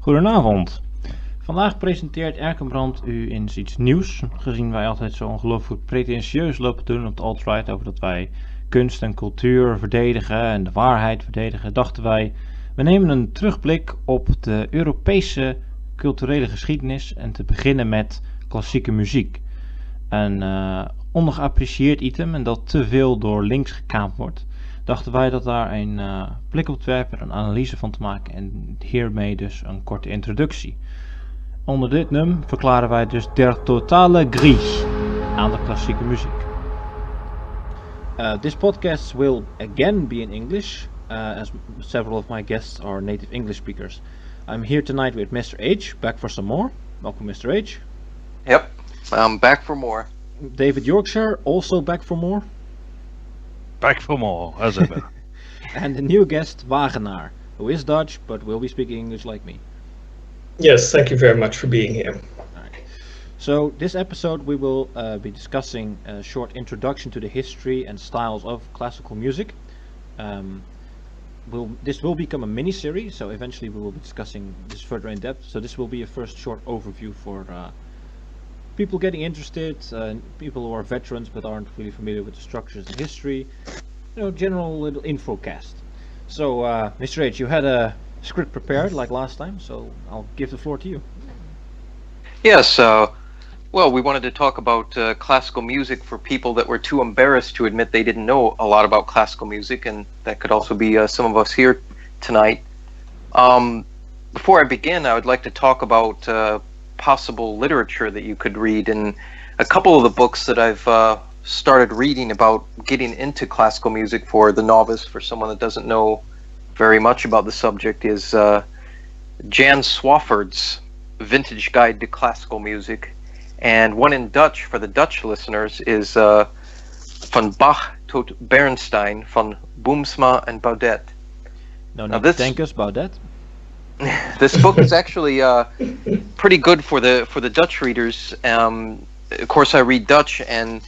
Goedenavond. Vandaag presenteert Erkenbrand u eens iets nieuws, gezien wij altijd zo ongelooflijk pretentieus lopen doen op de alt-right over dat wij kunst en cultuur verdedigen en de waarheid verdedigen, dachten wij, we nemen een terugblik op de Europese culturele geschiedenis en te beginnen met klassieke muziek. Een ondergeapprecieerd item en dat te veel door links gekaapt wordt. Dachten wij dat daar een blik op te werpen, een analyse van te maken en hiermee dus een korte introductie. Onder dit nummer verklaren wij dus der totale gris aan de klassieke muziek. This podcast will again be in English, as several of my guests are native English speakers. I'm here tonight with Mr. H, back for some more. Welcome, Mr. H. Yep, I'm back for more. David Yorkshire, also back for more. Back for more, as ever. And the new guest, Wagenaar, who is Dutch, but will be speaking English like me. Yes, thank you very much for being here. Right. So this episode we will be discussing a short introduction to the history and styles of classical music. This will become a mini-series, so eventually we will be discussing this further in depth. So this will be a first short overview for people getting interested, people who are veterans but aren't really familiar with the structures and history. General little info cast. So Mr. H, you had a script prepared like last time, so I'll give the floor to you. Yes, well, we wanted to talk about classical music for people that were too embarrassed to admit they didn't know a lot about classical music, and that could also be some of us here tonight. Before I begin, I would like to talk about possible literature that you could read, and a couple of the books that I've started reading about getting into classical music for the novice, for someone that doesn't know very much about the subject, is Jan Swafford's Vintage Guide to Classical Music, and one in Dutch for the Dutch listeners is Van Bach tot Bernstein van Boomsma and Baudet. No need to thank us, Baudet. This book is actually pretty good for the Dutch readers. Of course, I read Dutch, and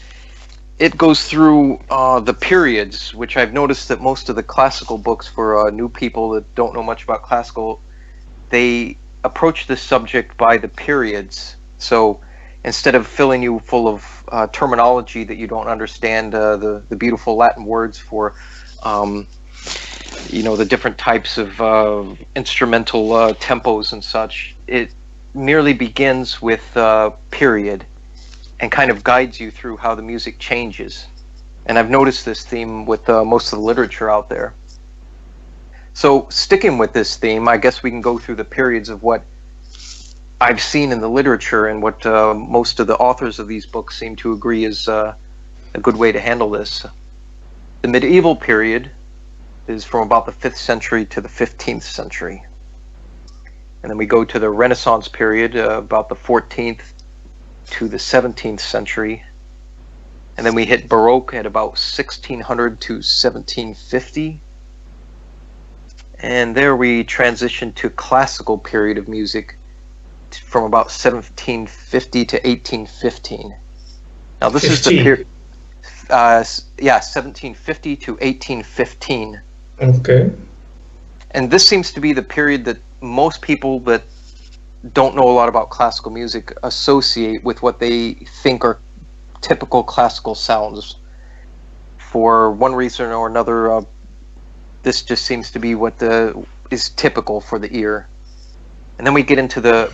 it goes through the periods, which I've noticed that most of the classical books for new people that don't know much about classical, they approach this subject by the periods. So instead of filling you full of terminology that you don't understand, the beautiful Latin words for the different types of instrumental tempos and such, it merely begins with period and kind of guides you through how the music changes. And I've noticed this theme with most of the literature out there. So sticking with this theme, I guess we can go through the periods of what I've seen in the literature and what most of the authors of these books seem to agree is a good way to handle this. The medieval period is from about the 5th century to the 15th century. And then we go to the Renaissance period, about the 14th to the 17th century. And then we hit Baroque at about 1600 to 1750. And there we transition to classical period of music from about 1750 to 1815. Now this 15. Is the period, 1750 to 1815. Okay. And this seems to be the period that most people that don't know a lot about classical music associate with what they think are typical classical sounds. For one reason or another, this just seems to be what is typical for the ear. And then we get into the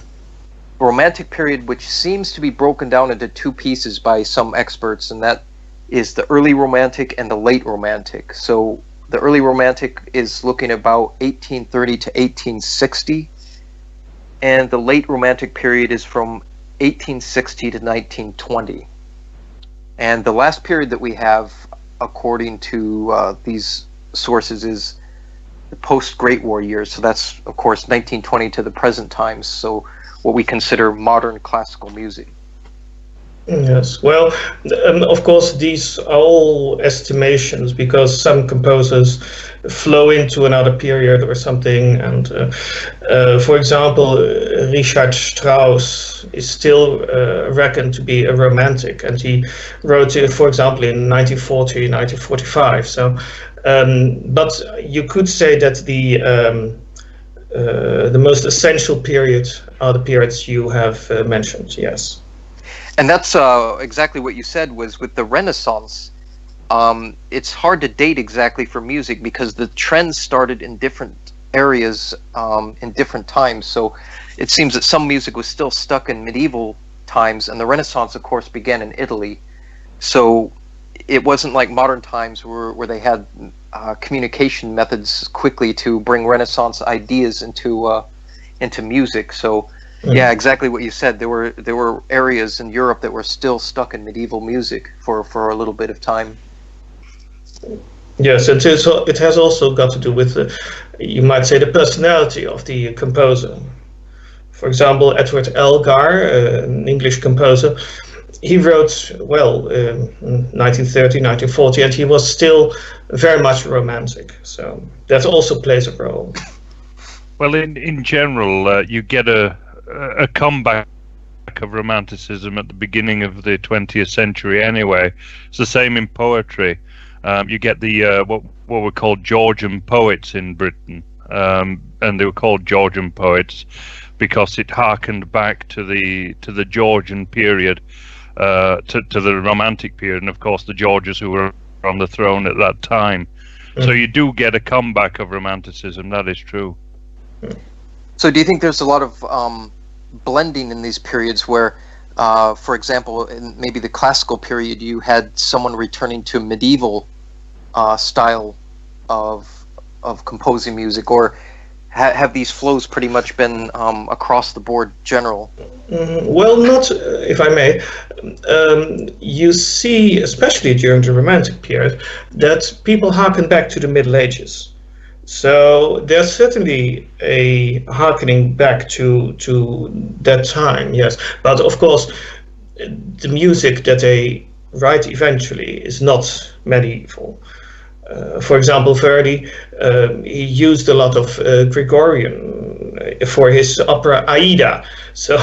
Romantic period, which seems to be broken down into two pieces by some experts, and that is the early Romantic and the late Romantic. So the early Romantic is looking about 1830 to 1860, and the late Romantic period is from 1860 to 1920. And the last period that we have, according to these sources, is the post-Great War years. So that's, of course, 1920 to the present times, so what we consider modern classical music. Yes, well, of course, these are all estimations because some composers flow into another period or something. And for example, Richard Strauss is still reckoned to be a romantic, and he wrote, for example, in 1940, 1945. So, but you could say that the the most essential period are the periods you have mentioned. Yes. And that's exactly what you said. Was with the Renaissance. It's hard to date exactly for music because the trends started in different areas in different times. So it seems that some music was still stuck in medieval times, and the Renaissance, of course, began in Italy. So it wasn't like modern times where they had communication methods quickly to bring Renaissance ideas into music. So yeah, exactly what you said. There were areas in Europe that were still stuck in medieval music for a little bit of time. Yes, it is. It has also got to do with, you might say, the personality of the composer. For example, Edward Elgar, an English composer, he wrote, well, 1930, 1940, and he was still very much romantic. So that also plays a role. Well, in general, you get a comeback of romanticism at the beginning of the 20th century anyway. It's the same in poetry. You get the what were called Georgian poets in Britain, and they were called Georgian poets because it harkened back to the Georgian period, to the Romantic period, and of course the Georges who were on the throne at that time. So you do get a comeback of romanticism. That is true. So do you think there's a lot of blending in these periods where, for example, in maybe the classical period, you had someone returning to medieval style of composing music, or have these flows pretty much been across the board general? Well, not, if I may. You see, especially during the Romantic period, that people harken back to the Middle Ages. So there's certainly a harkening back to that time, yes. But of course, the music that they write eventually is not medieval. For example, Verdi, he used a lot of Gregorian for his opera Aida. So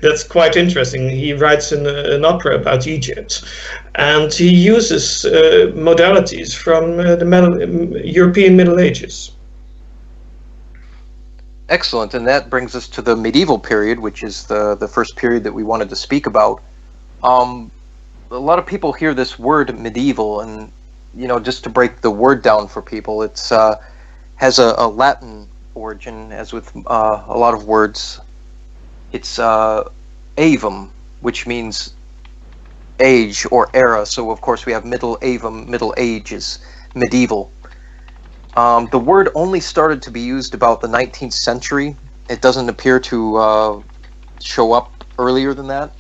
that's quite interesting. He writes an opera about Egypt, and he uses modalities from the European Middle Ages. Excellent, and that brings us to the medieval period, which is the first period that we wanted to speak about. A lot of people hear this word medieval, and just to break the word down for people, it's has a Latin origin, as with a lot of words. It's avum, which means age or era. So of course we have middle avum, middle age is medieval. The word only started to be used about the 19th century. It doesn't appear to show up earlier than that.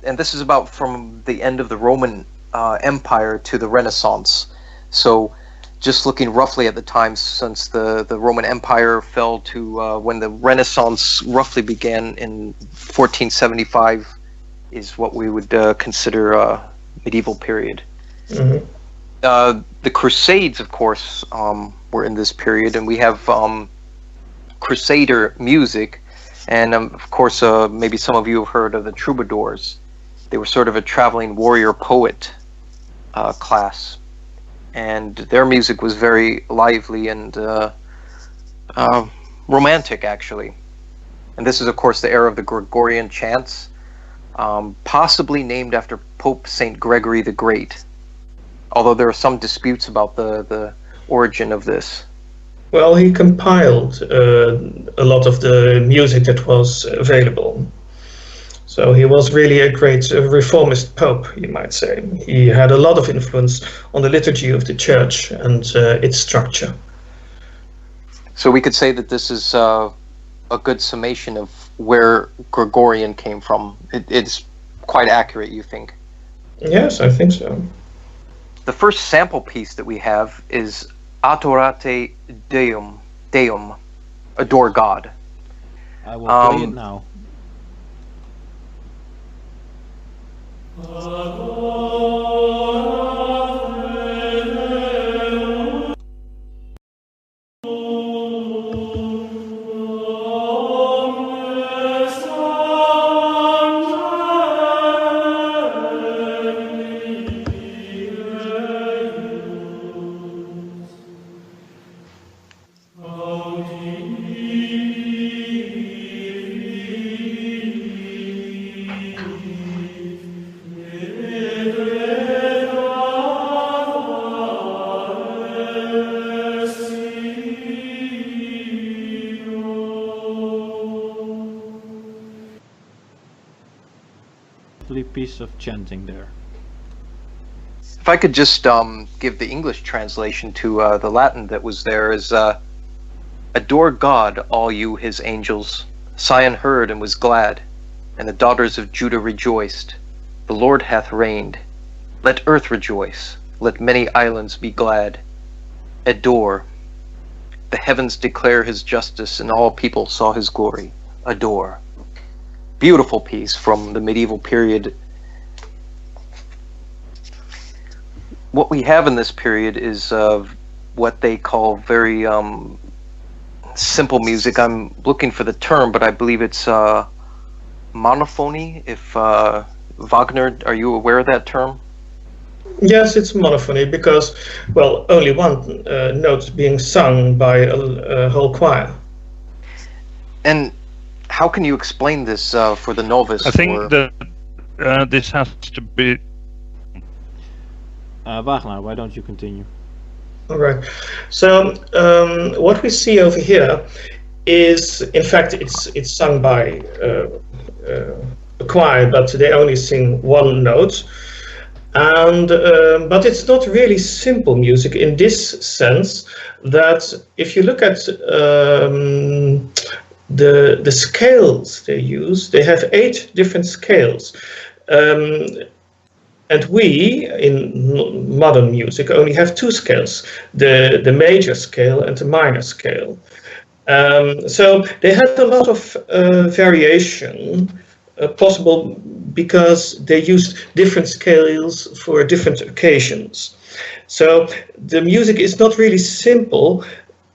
And this is about from the end of the Roman Empire to the Renaissance. So just looking roughly at the times since the Roman Empire fell to when the Renaissance roughly began in 1475 is what we would consider a medieval period. The Crusades, of course, were in this period, and we have Crusader music, and of course maybe some of you have heard of the troubadours. They were sort of a traveling warrior poet class, and their music was very lively and romantic, actually. And this is, of course, the era of the Gregorian chants, possibly named after Pope Saint Gregory the Great, although there are some disputes about the origin of this. Well, he compiled a lot of the music that was available. So he was really a great reformist pope, you might say. He had a lot of influence on the liturgy of the church and its structure. So we could say that this is a good summation of where Gregorian came from. It's quite accurate, you think? Yes, I think so. The first sample piece that we have is Adorate Deum, adore God. I will play it now. lovely piece of chanting there. If I could just give the English translation to the Latin that was there is, adore God, all you his angels. Sion heard and was glad, and the daughters of Judah rejoiced. The Lord hath reigned. Let earth rejoice, let many islands be glad. Adore. The heavens declare his justice, and all people saw his glory. Adore. Beautiful piece from the medieval period. What we have in this period is what they call very simple music. I'm looking for the term, but I believe it's monophony. If Wagner, are you aware of that term? Yes, it's monophony because, well, only one note is being sung by a whole choir. And how can you explain this for the novice? I think that this has to be. Wagner, why don't you continue? All right. So what we see over here is, in fact, it's sung by a choir, but they only sing one note. And but it's not really simple music in this sense that if you look at the scales they use, they have 8 different scales. And we, in modern music, only have 2 scales, the major scale and the minor scale. So they had a lot of variation possible because they used different scales for different occasions. So the music is not really simple,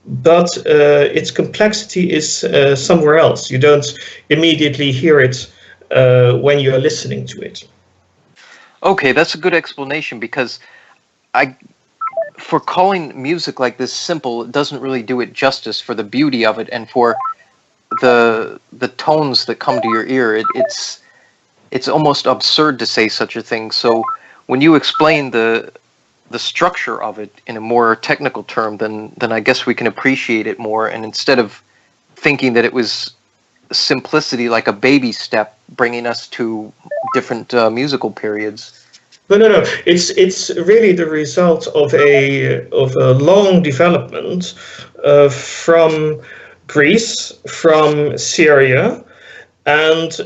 but its complexity is somewhere else. You don't immediately hear it when you're listening to it. Okay, that's a good explanation, because for calling music like this simple, it doesn't really do it justice for the beauty of it and for the tones that come to your ear. It's almost absurd to say such a thing. So when you explain the structure of it in a more technical term, then I guess we can appreciate it more. And instead of thinking that it was simplicity like a baby step bringing us to different musical periods. No. It's really the result of a long development from Greece, from Syria, and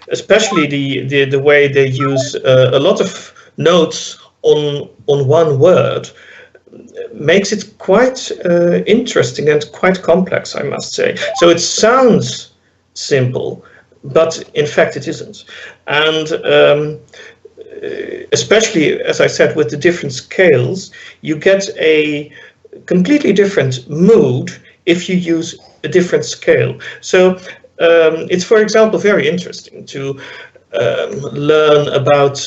especially the way they use a lot of notes on one word makes it quite interesting and quite complex, I must say. So it sounds simple, but in fact it isn't. And especially, as I said, with the different scales, you get a completely different mood if you use a different scale. So it's, for example, very interesting to learn about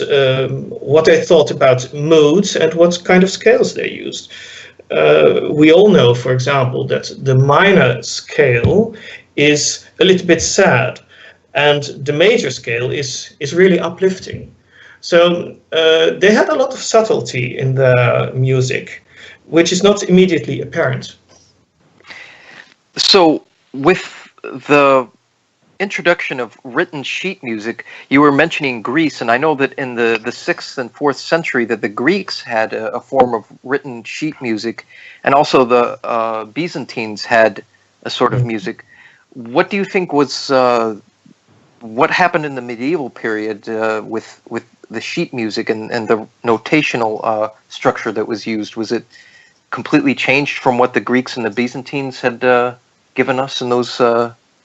what they thought about moods and what kind of scales they used. We all know, for example, that the minor scale is a little bit sad, and the major scale is really uplifting. So they had a lot of subtlety in the music, which is not immediately apparent. So with the introduction of written sheet music, you were mentioning Greece, and I know that in the 6th and 4th century that the Greeks had a form of written sheet music, and also the Byzantines had a sort of music. What do you think was what happened in the medieval period with the sheet music and the notational structure that was used? Was it completely changed from what the Greeks and the Byzantines had given us in those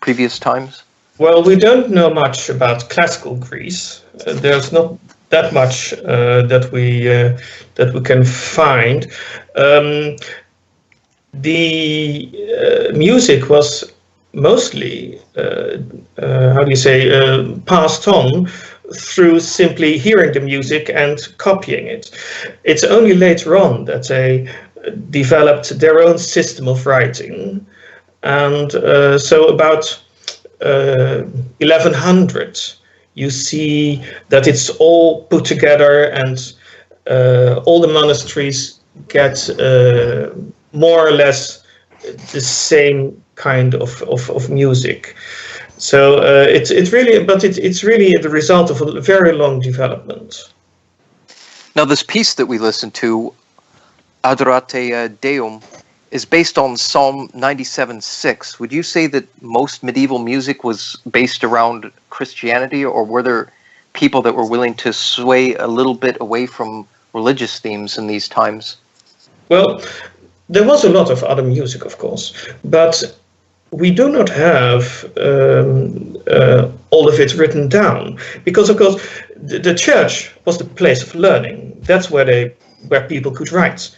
previous times? Well, we don't know much about classical Greece. There's not that much that we can find. The music was mostly, passed on through simply hearing the music and copying it. It's only later on that they developed their own system of writing. And so about 1100, you see that it's all put together, and all the monasteries get more or less the same kind of music. So it's really, but it's really the result of a very long development. Now, this piece that we listened to, Adorate Deum, is based on Psalm 97:6. Would you say that most medieval music was based around Christianity, or were there people that were willing to sway a little bit away from religious themes in these times? Well, there was a lot of other music, of course, but we do not have all of it written down, because, of course, the church was the place of learning. That's where people could write.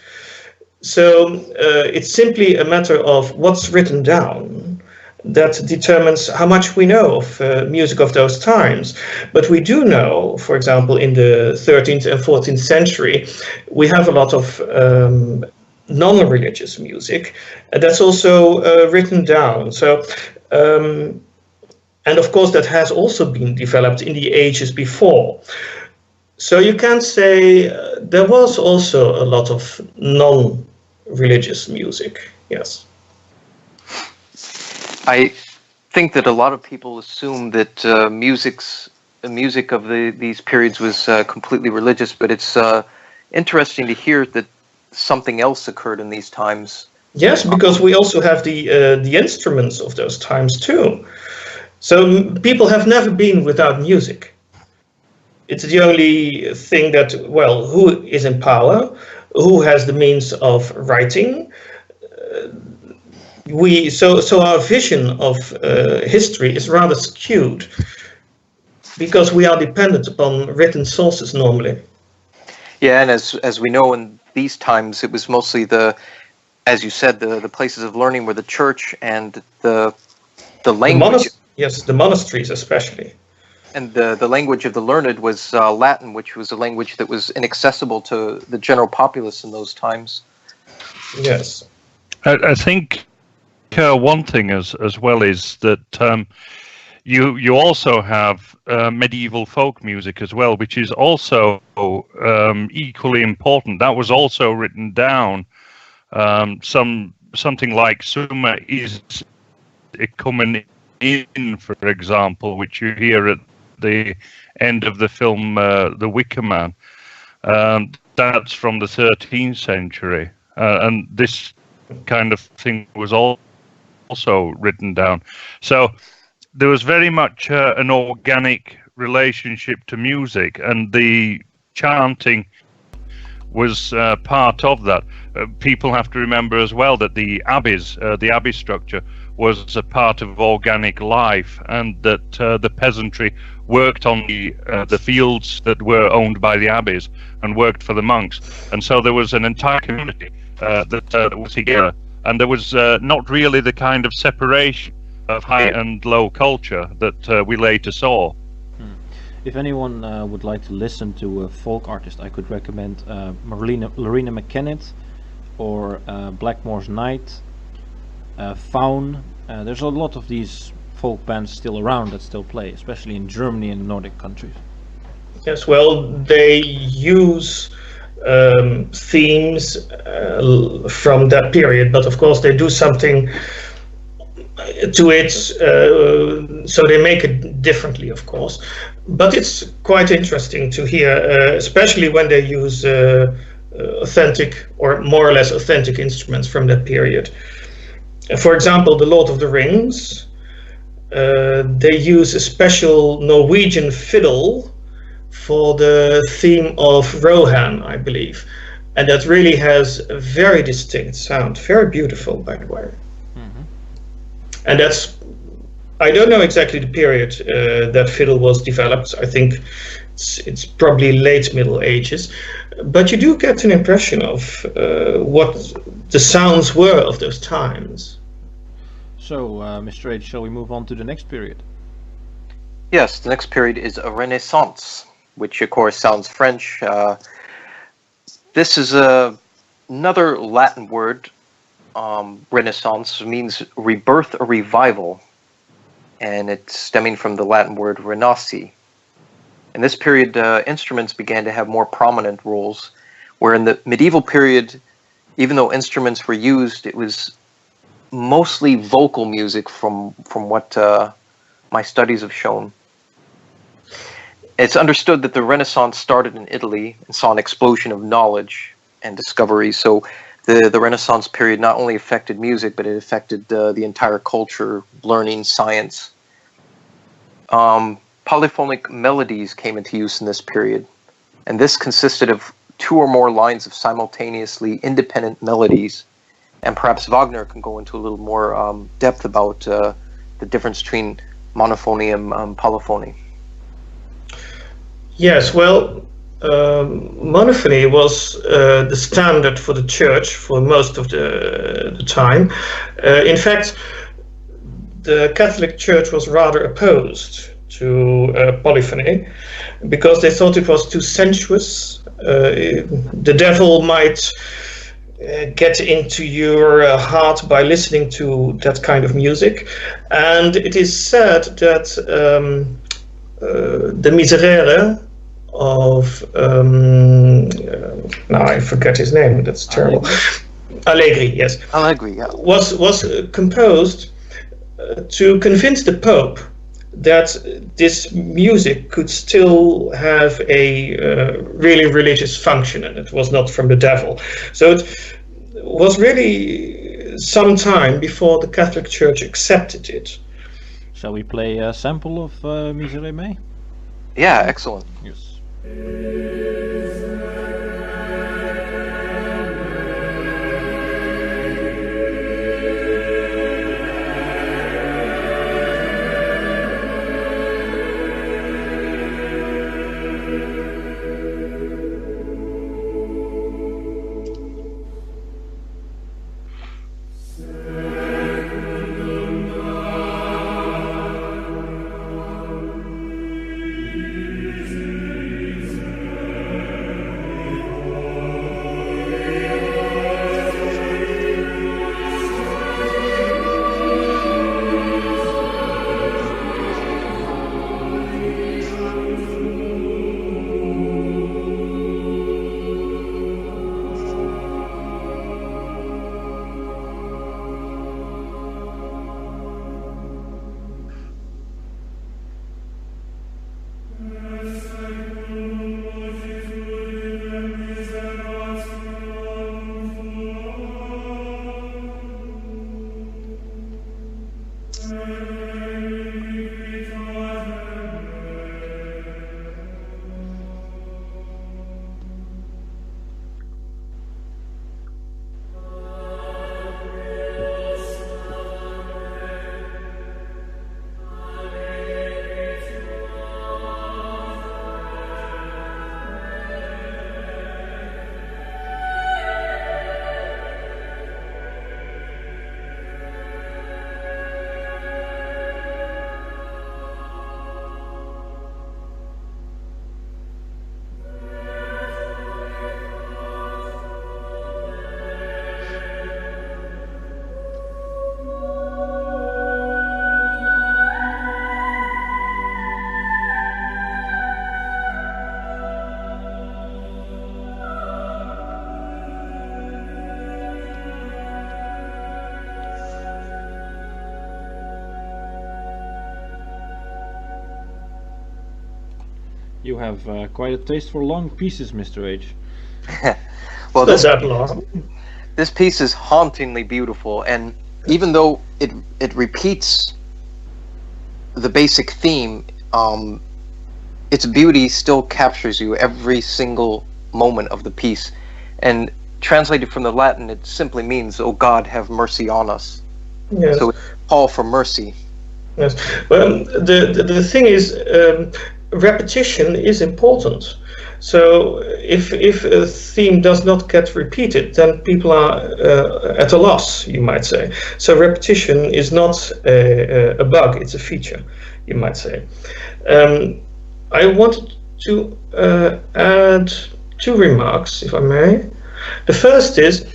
So it's simply a matter of what's written down that determines how much we know of music of those times. But we do know, for example, in the 13th and 14th century, we have a lot of non-religious music that's also written down. So, and of course, that has also been developed in the ages before. So you can say there was also a lot of non-religious music, yes. I think that a lot of people assume that music of these periods was completely religious, but it's interesting to hear that something else occurred in these times. Yes, because we also have the instruments of those times too. So people have never been without music. It's the only thing that, well, who is in power, who has the means of writing. So our vision of history is rather skewed because we are dependent upon written sources normally. Yeah, and as we know, in these times, it was mostly as you said, the places of learning were the church and the language. The monasteries especially. And the language of the learned was Latin, which was a language that was inaccessible to the general populace in those times. Yes. I think one thing as well is that you also have medieval folk music as well, which is also equally important. That was also written down. Something like Summa is coming in, for example, which you hear at the end of the film The Wicker Man. That's from the 13th century, and this kind of thing was also written down. So there was very much an organic relationship to music, and the chanting was part of that. People have to remember as well that the abbey structure was a part of organic life, and that the peasantry worked on the fields that were owned by the abbeys and worked for the monks. And so there was an entire community that was together, and there was not really the kind of separation of high and low culture that we later saw. If anyone would like to listen to a folk artist, I could recommend Lorena McKennitt or Blackmore's Night, Faun. There's a lot of these folk bands still around that still play, especially in Germany and the Nordic countries. Yes, well, they use themes from that period, but of course they do something to it, so they make it differently, of course. But it's quite interesting to hear, especially when they use authentic or more or less authentic instruments from that period. For example, The Lord of the Rings, they use a special Norwegian fiddle for the theme of Rohan, I believe. And that really has a very distinct sound, very beautiful, by the way. And I don't know exactly the period that fiddle was developed. I think it's probably late Middle Ages. But you do get an impression of what the sounds were of those times. So, Mr. H, shall we move on to the next period? Yes, the next period is a Renaissance, which of course sounds French. This is another Latin word. Renaissance means rebirth or revival, and it's stemming from the Latin word renasci. In this period, instruments began to have more prominent roles, where in the medieval period, even though instruments were used, it was mostly vocal music from what my studies have shown. It's understood that the Renaissance started in Italy and saw an explosion of knowledge and discovery. So the Renaissance period not only affected music, but it affected the entire culture, learning, science. Polyphonic melodies came into use in this period, and this consisted of 2 or more lines of simultaneously independent melodies. And perhaps Wagner can go into a little more depth about the difference between monophony and polyphony. Yes, well, monophony was the standard for the church for most of the time. In fact, the Catholic Church was rather opposed to polyphony because they thought it was too sensuous. The devil might get into your heart by listening to that kind of music, and it is said that the Miserere of now I forget his name. That's terrible. Allegri, yes. Allegri, yeah. Was composed to convince the Pope that this music could still have a really religious function, and it was not from the devil. So it was really some time before the Catholic Church accepted it. Shall we play a sample of Miserere? Yeah, excellent. Yes. You have quite a taste for long pieces, Mr. H. Well, Not that long. this piece is hauntingly beautiful, and even though it repeats the basic theme, its beauty still captures you every single moment of the piece. And translated from the Latin, it simply means, "Oh God, have mercy on us." Yes. So it's a call for mercy. Yes. Well, the thing is, repetition is important. So if a theme does not get repeated, then people are at a loss, you might say. So repetition is not a bug; it's a feature, you might say. I wanted to add 2 remarks, if I may. The first is,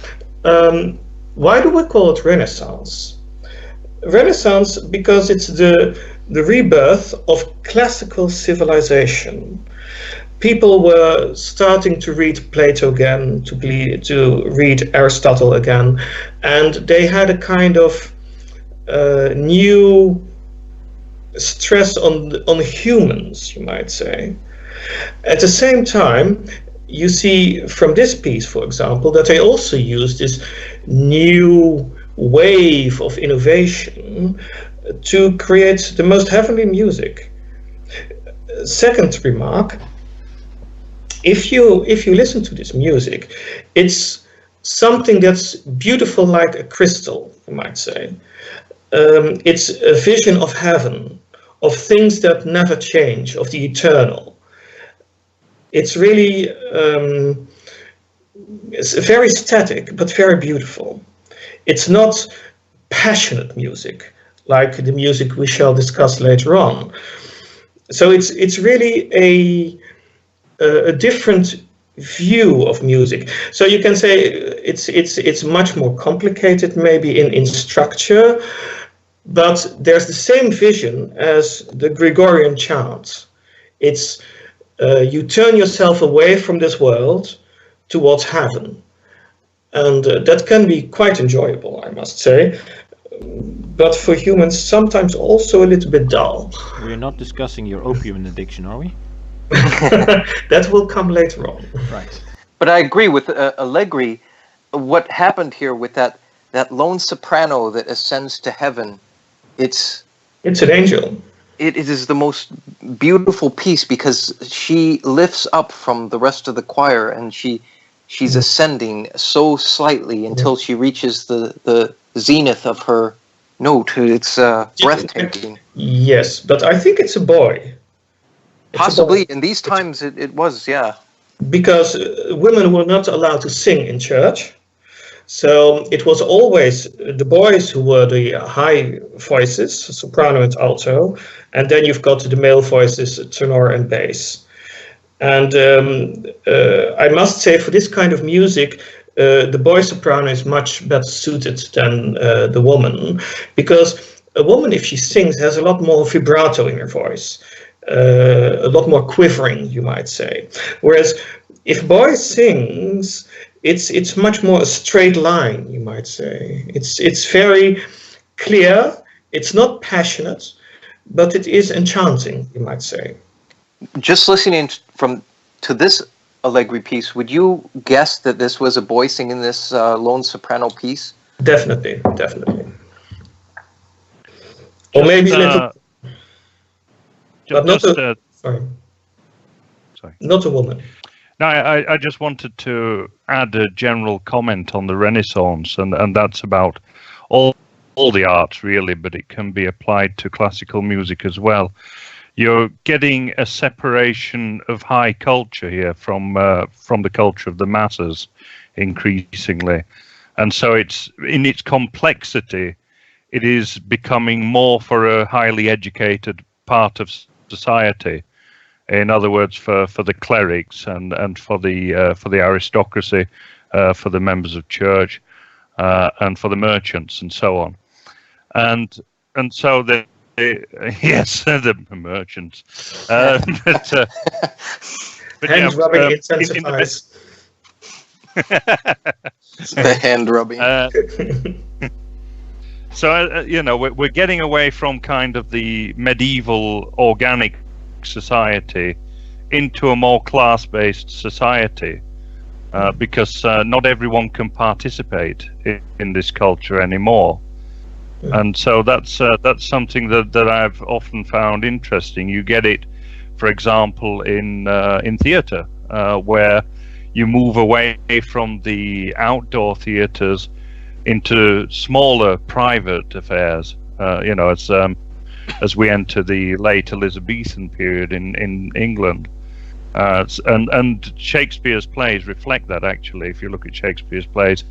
why do we call it Renaissance? Renaissance because it's the rebirth of classical civilization. People were starting to read Plato again, to read Aristotle again, and they had a kind of new stress on humans, you might say. At the same time, you see from this piece, for example, that they also use this new wave of innovation to create the most heavenly music. Second remark, if you listen to this music, it's something that's beautiful like a crystal, you might say. It's a vision of heaven, of things that never change, of the eternal. It's really it's very static, but very beautiful. It's not passionate music, like the music we shall discuss later on. So it's really a different view of music. So you can say it's much more complicated, maybe in structure, but there's the same vision as the Gregorian chant. It's you turn yourself away from this world towards heaven, and that can be quite enjoyable, I must say, but for humans sometimes also a little bit dull. We're not discussing your opium addiction, are we? That will come later on. Right. But I agree with Allegri. What happened here with that lone soprano that ascends to heaven, it's an angel. It is the most beautiful piece because she lifts up from the rest of the choir, and she's ascending so slightly until she reaches the zenith of her note. It's breathtaking. Yes, but I think it's a boy. Possibly in these times it was, yeah. Because women were not allowed to sing in church. So it was always the boys who were the high voices, soprano and alto, and then you've got the male voices, tenor and bass. And I must say, for this kind of music, the boy soprano is much better suited than the woman, because a woman, if she sings, has a lot more vibrato in her voice, a lot more quivering, you might say. Whereas if boy sings, it's much more a straight line, you might say. It's very clear. It's not passionate, but it is enchanting, you might say. Just listening to this Allegri piece, would you guess that this was a boy singing this lone soprano piece? Definitely. Or maybe a little, but not not a woman. No, I just wanted to add a general comment on the Renaissance, and that's about all the arts really, but it can be applied to classical music as well. You're getting a separation of high culture here from the culture of the masses increasingly, and so it's in its complexity, it is becoming more for a highly educated part of society. In other words, for the clerics and for the aristocracy, for the members of church, and for the merchants and so on, and so yes, the merchants. But hand rubbing intensifies. The hand rubbing. So we're getting away from kind of the medieval organic society into a more class-based society, because not everyone can participate in this culture anymore. And so that's something that I've often found interesting. You get it, for example, in theatre, where you move away from the outdoor theatres into smaller private affairs. As we enter the late Elizabethan period in England, and Shakespeare's plays reflect that. Actually, if you look at Shakespeare's plays,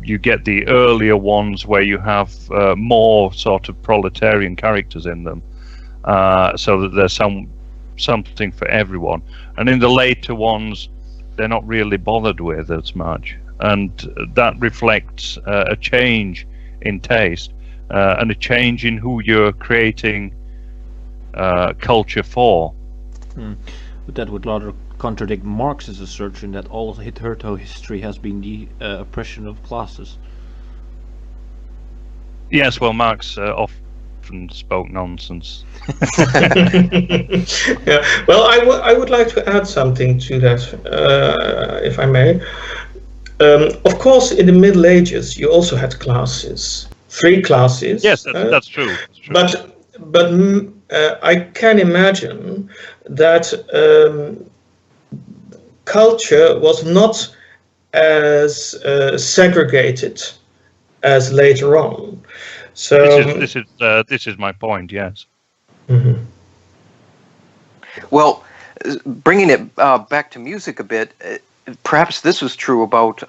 you get the earlier ones where you have more sort of proletarian characters in them, so that there's something for everyone. And in the later ones, they're not really bothered with as much, and that reflects a change in taste and a change in who you're creating culture for. But that would rather contradict Marx's assertion that all hitherto history has been the oppression of classes. Yes, well, Marx often and spoke nonsense. Yeah. Well, I would like to add something to that, if I may. Of course, in the Middle Ages, you also had classes, 3 classes. Yes, that's true. That's true. But I can imagine that culture was not as segregated as later on. So this is my point. Yes. Mm-hmm. Well, bringing it back to music a bit, perhaps this was true about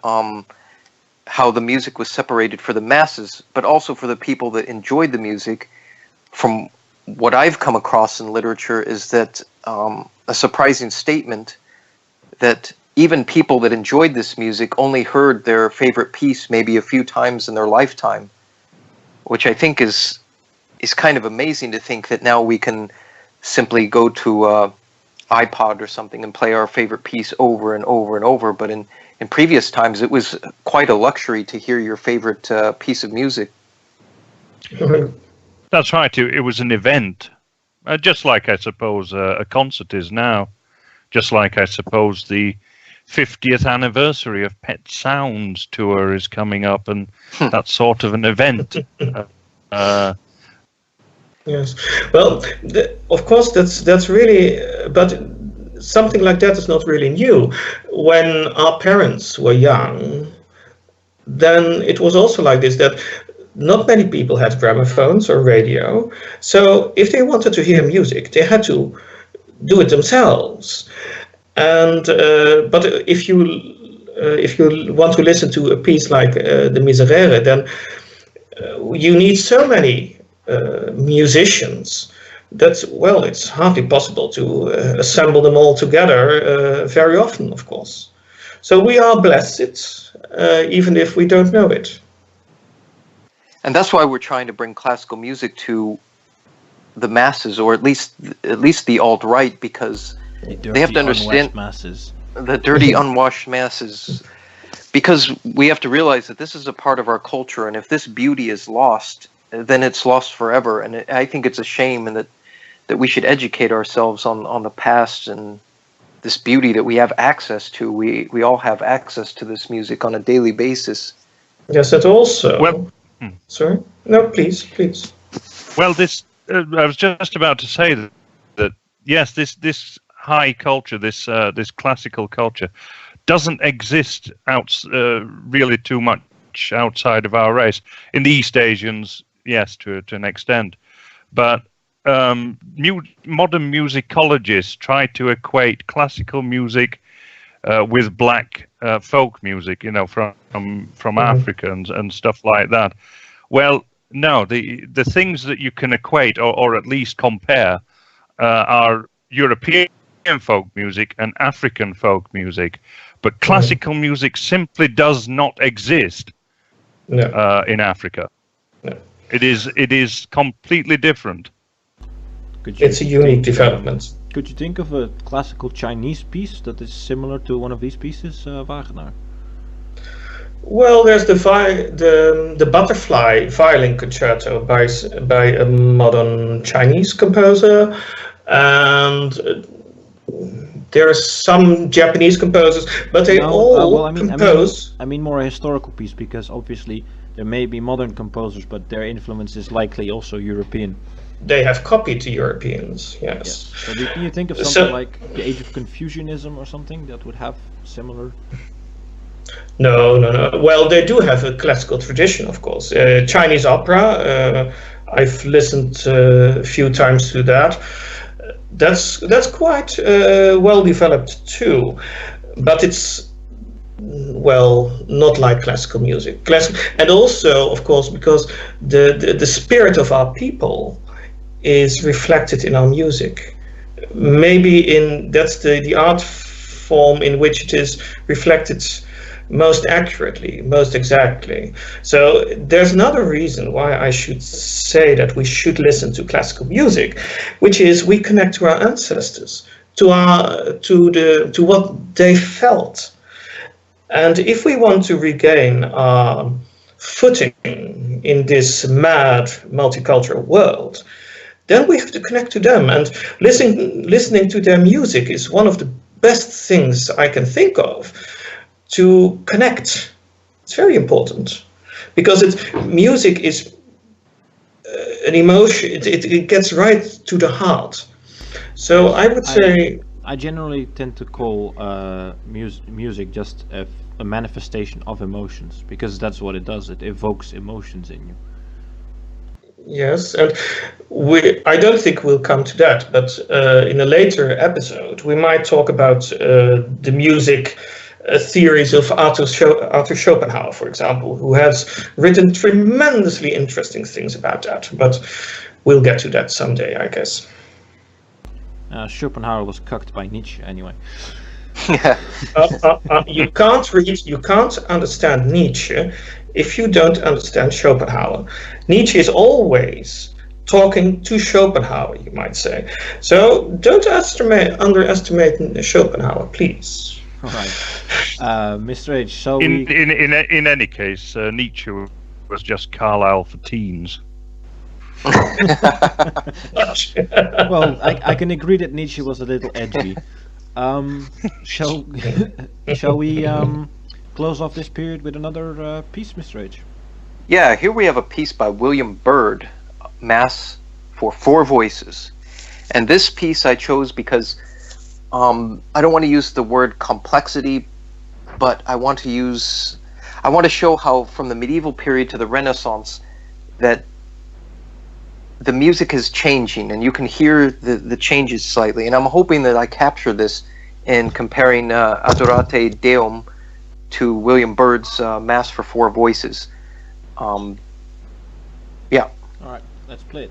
how the music was separated for the masses, but also for the people that enjoyed the music. From what I've come across in literature is that a surprising statement that even people that enjoyed this music only heard their favorite piece maybe a few times in their lifetime, which I think is kind of amazing to think that now we can simply go to iPod or something and play our favorite piece over and over and over. But in previous times, it was quite a luxury to hear your favorite piece of music. That's right. It was an event, just like I suppose a concert is now, just like I suppose the 50th anniversary of Pet Sounds tour is coming up, and that's sort of an event. Yes. Well, of course, that's really, but something like that is not really new. When our parents were young, then it was also like this, that not many people had gramophones or radio. So if they wanted to hear music, they had to do it themselves. And but if you want to listen to a piece like the Miserere, then you need so many musicians that, well, it's hardly possible to assemble them all together very often, of course. So we are blessed, even if we don't know it. And that's why we're trying to bring classical music to the masses, or at least the alt-right, because they have to understand masses. The dirty, unwashed masses, because we have to realize that this is a part of our culture, and if this beauty is lost, then it's lost forever. And I think it's a shame, and that we should educate ourselves on the past and this beauty that we have access to. We all have access to this music on a daily basis. Yes, that also. Well, sorry? No, please. Well, this I was just about to say that yes, this high culture, this classical culture, doesn't exist really too much outside of our race. In the East Asians, yes, to an extent, but modern musicologists try to equate classical music with black folk music, from Africa and stuff like that. Well, no, the things that you can equate or at least compare are European folk music and African folk music, but classical music simply does not exist in Africa. No. It is completely different. It's a unique development. Could you think of a classical Chinese piece that is similar to one of these pieces, Wagner? Well, there's the Butterfly Violin Concerto by a modern Chinese composer, and there are some Japanese composers, but they compose. I mean more a historical piece, because obviously there may be modern composers, but their influence is likely also European. They have copied the Europeans, yes. So can you think of something like the Age of Confucianism or something that would have similar? No. Well, they do have a classical tradition, of course. Chinese opera, I've listened a few times to that. That's quite well developed too, but it's, well, not like classical music. And also, of course, because the spirit of our people is reflected in our music. Maybe that's the art form in which it is reflected most accurately, most exactly. So there's another reason why I should say that we should listen to classical music, which is we connect to our ancestors, to what they felt. And if we want to regain our footing in this mad multicultural world, then we have to connect to them. And listening to their music is one of the best things I can think of to connect. It's very important because music is an emotion. It gets right to the heart. So I would say I generally tend to call music just a manifestation of emotions, because that's what it does. It evokes emotions in you. yes, and I don't think we'll come to that, but in a later episode we might talk about the music theories of Arthur Schopenhauer, for example, who has written tremendously interesting things about that. But we'll get to that someday, I guess. Schopenhauer was cucked by Nietzsche, anyway. Yeah. You can't understand Nietzsche if you don't understand Schopenhauer. Nietzsche is always talking to Schopenhauer, you might say. So don't underestimate Schopenhauer, please. All right, Mr. H. So in any case, Nietzsche was just Carlyle for teens. well, I can agree that Nietzsche was a little edgy. Shall we close off this period with another piece, Mr. H? Yeah, here we have a piece by William Byrd, Mass for Four Voices. And this piece I chose because I don't want to use the word complexity, but I want to show how from the medieval period to the Renaissance that the music is changing, and you can hear the changes slightly. And I'm hoping that I capture this in comparing Adorate Deum to William Byrd's Mass for Four Voices. Yeah. All right, let's play it.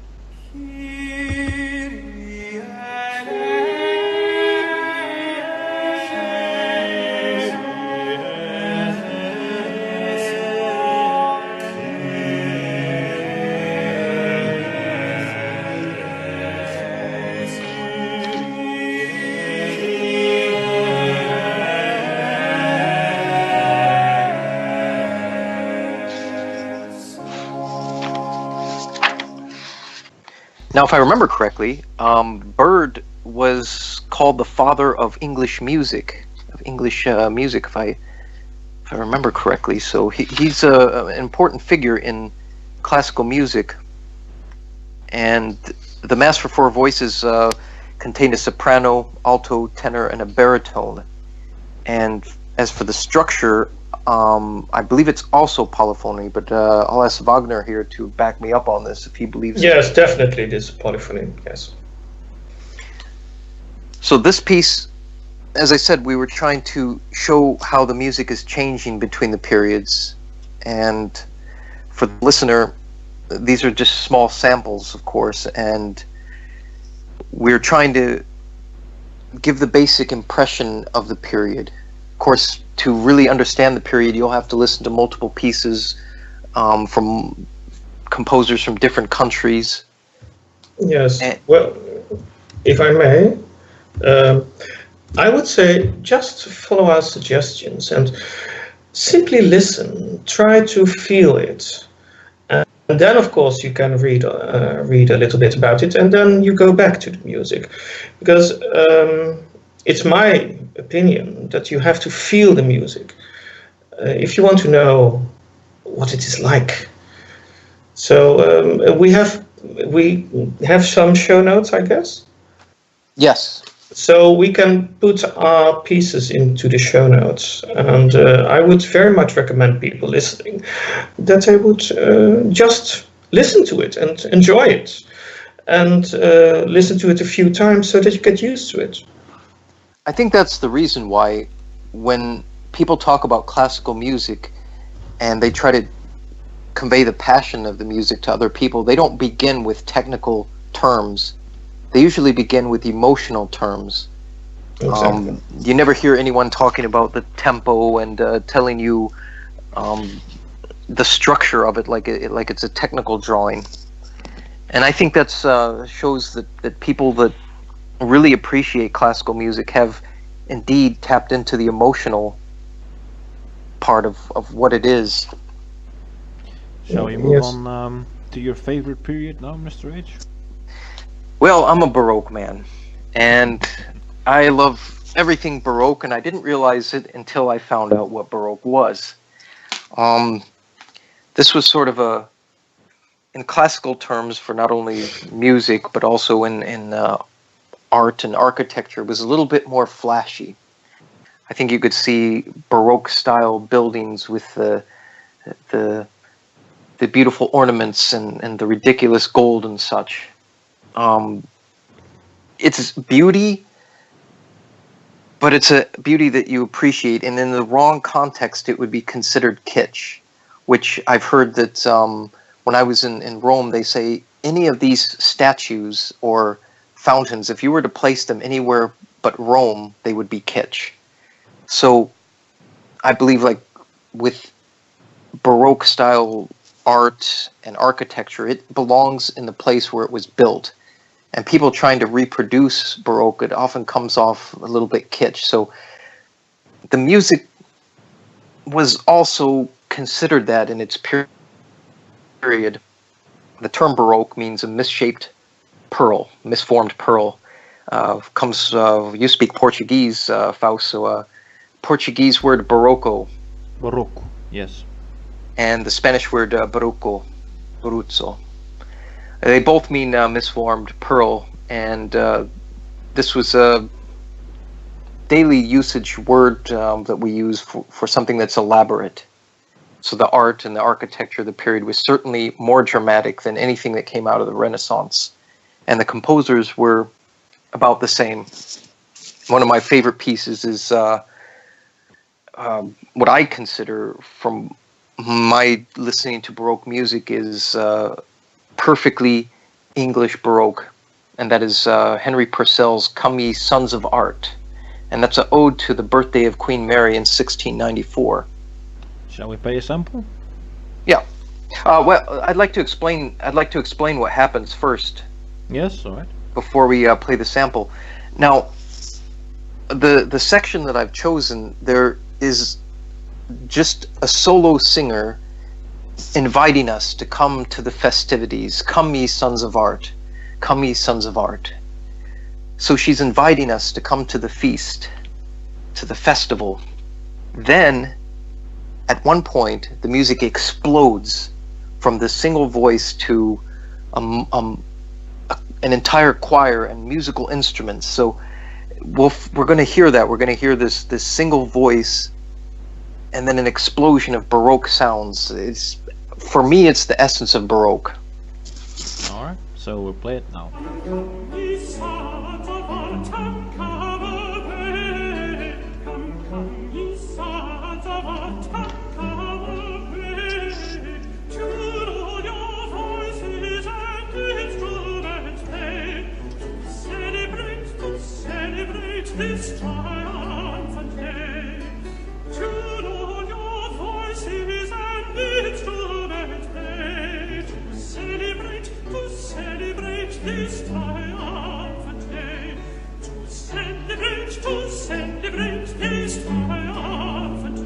Now, if I remember correctly, Byrd was called the father of English music, if I remember correctly. So he's an important figure in classical music. And the Mass for Four Voices contained a soprano, alto, tenor, and a baritone. And as for the structure, I believe it's also polyphony, but I'll ask Wagner here to back me up on this if he believes. Yes, definitely this polyphony, yes. So this piece, as I said, we were trying to show how the music is changing between the periods. And for the listener, these are just small samples, of course, and we're trying to give the basic impression of the period. Of course, to really understand the period, you'll have to listen to multiple pieces from composers from different countries. Yes. Well, if I may, I would say just follow our suggestions and simply listen. Try to feel it. And then, of course, you can read a little bit about it, and then you go back to the music. Because it's my opinion that you have to feel the music if you want to know what it is like. So we have some show notes, I guess. Yes. So we can put our pieces into the show notes, and I would very much recommend people listening that they would just listen to it and enjoy it, and listen to it a few times so that you get used to it. I think that's the reason why when people talk about classical music and they try to convey the passion of the music to other people, they don't begin with technical terms. They usually begin with emotional terms. Exactly. You never hear anyone talking about the tempo and telling you the structure of it like it's a technical drawing. And I think that shows that people that really appreciate classical music have indeed tapped into the emotional part of what it is. Shall we move Yes. on to your favorite period now, Mr. H? Well, I'm a Baroque man, and I love everything Baroque, and I didn't realize it until I found out what Baroque was. This was sort of in classical terms, for not only music but also in art and architecture, was a little bit more flashy. I think you could see Baroque style buildings with the beautiful ornaments and the ridiculous gold and such. It's beauty, but it's a beauty that you appreciate, and in the wrong context it would be considered kitsch, which I've heard that when I was in Rome, they say any of these statues or fountains, if you were to place them anywhere but Rome, they would be kitsch. So I believe, like, with Baroque style art and architecture, it belongs in the place where it was built. And people trying to reproduce Baroque, it often comes off a little bit kitsch. So the music was also considered that in its period. The term Baroque means a misshaped pearl, misformed pearl. You speak Portuguese, Fausto. Portuguese word Barroco. Baroque, yes. And the Spanish word Barroco, Baruzzo. They both mean misformed pearl, and this was a daily usage word that we use for something that's elaborate. So the art and the architecture of the period was certainly more dramatic than anything that came out of the Renaissance. And the composers were about the same. One of my favorite pieces is what I consider, from my listening to Baroque music, is perfectly English Baroque, and that is Henry Purcell's Come Ye Sons of Art, and that's an ode to the birthday of Queen Mary in 1694. Shall we play a sample? Yeah. Well, I'd like to explain what happens first. Yes, all right. Before we play the sample. Now, the section that I've chosen, there is just a solo singer inviting us to come to the festivities. Come ye sons of art. Come ye sons of art. So she's inviting us to come to the feast, to the festival. Then, at one point, the music explodes from the single voice to an entire choir and musical instruments. So we're going to hear that. We're going to hear this single voice, and then an explosion of Baroque sounds. For me, it's the essence of Baroque. All right, so we'll play it now. This triumphant day, tune all your voices and instruments play, to celebrate this triumphant day, to celebrate this triumphant day.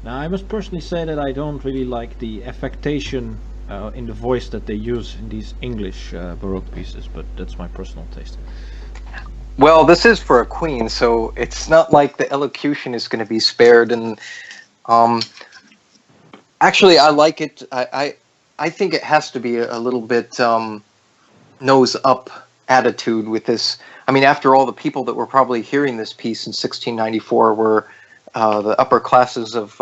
I must personally say that I don't really like the affectation in the voice that they use in these English Baroque pieces, but that's my personal taste. Well, this is for a queen, so it's not like the elocution is going to be spared. And actually, I like it. I think it has to be a little bit nose up attitude with this. I mean, after all, the people that were probably hearing this piece in 1694 were the upper classes of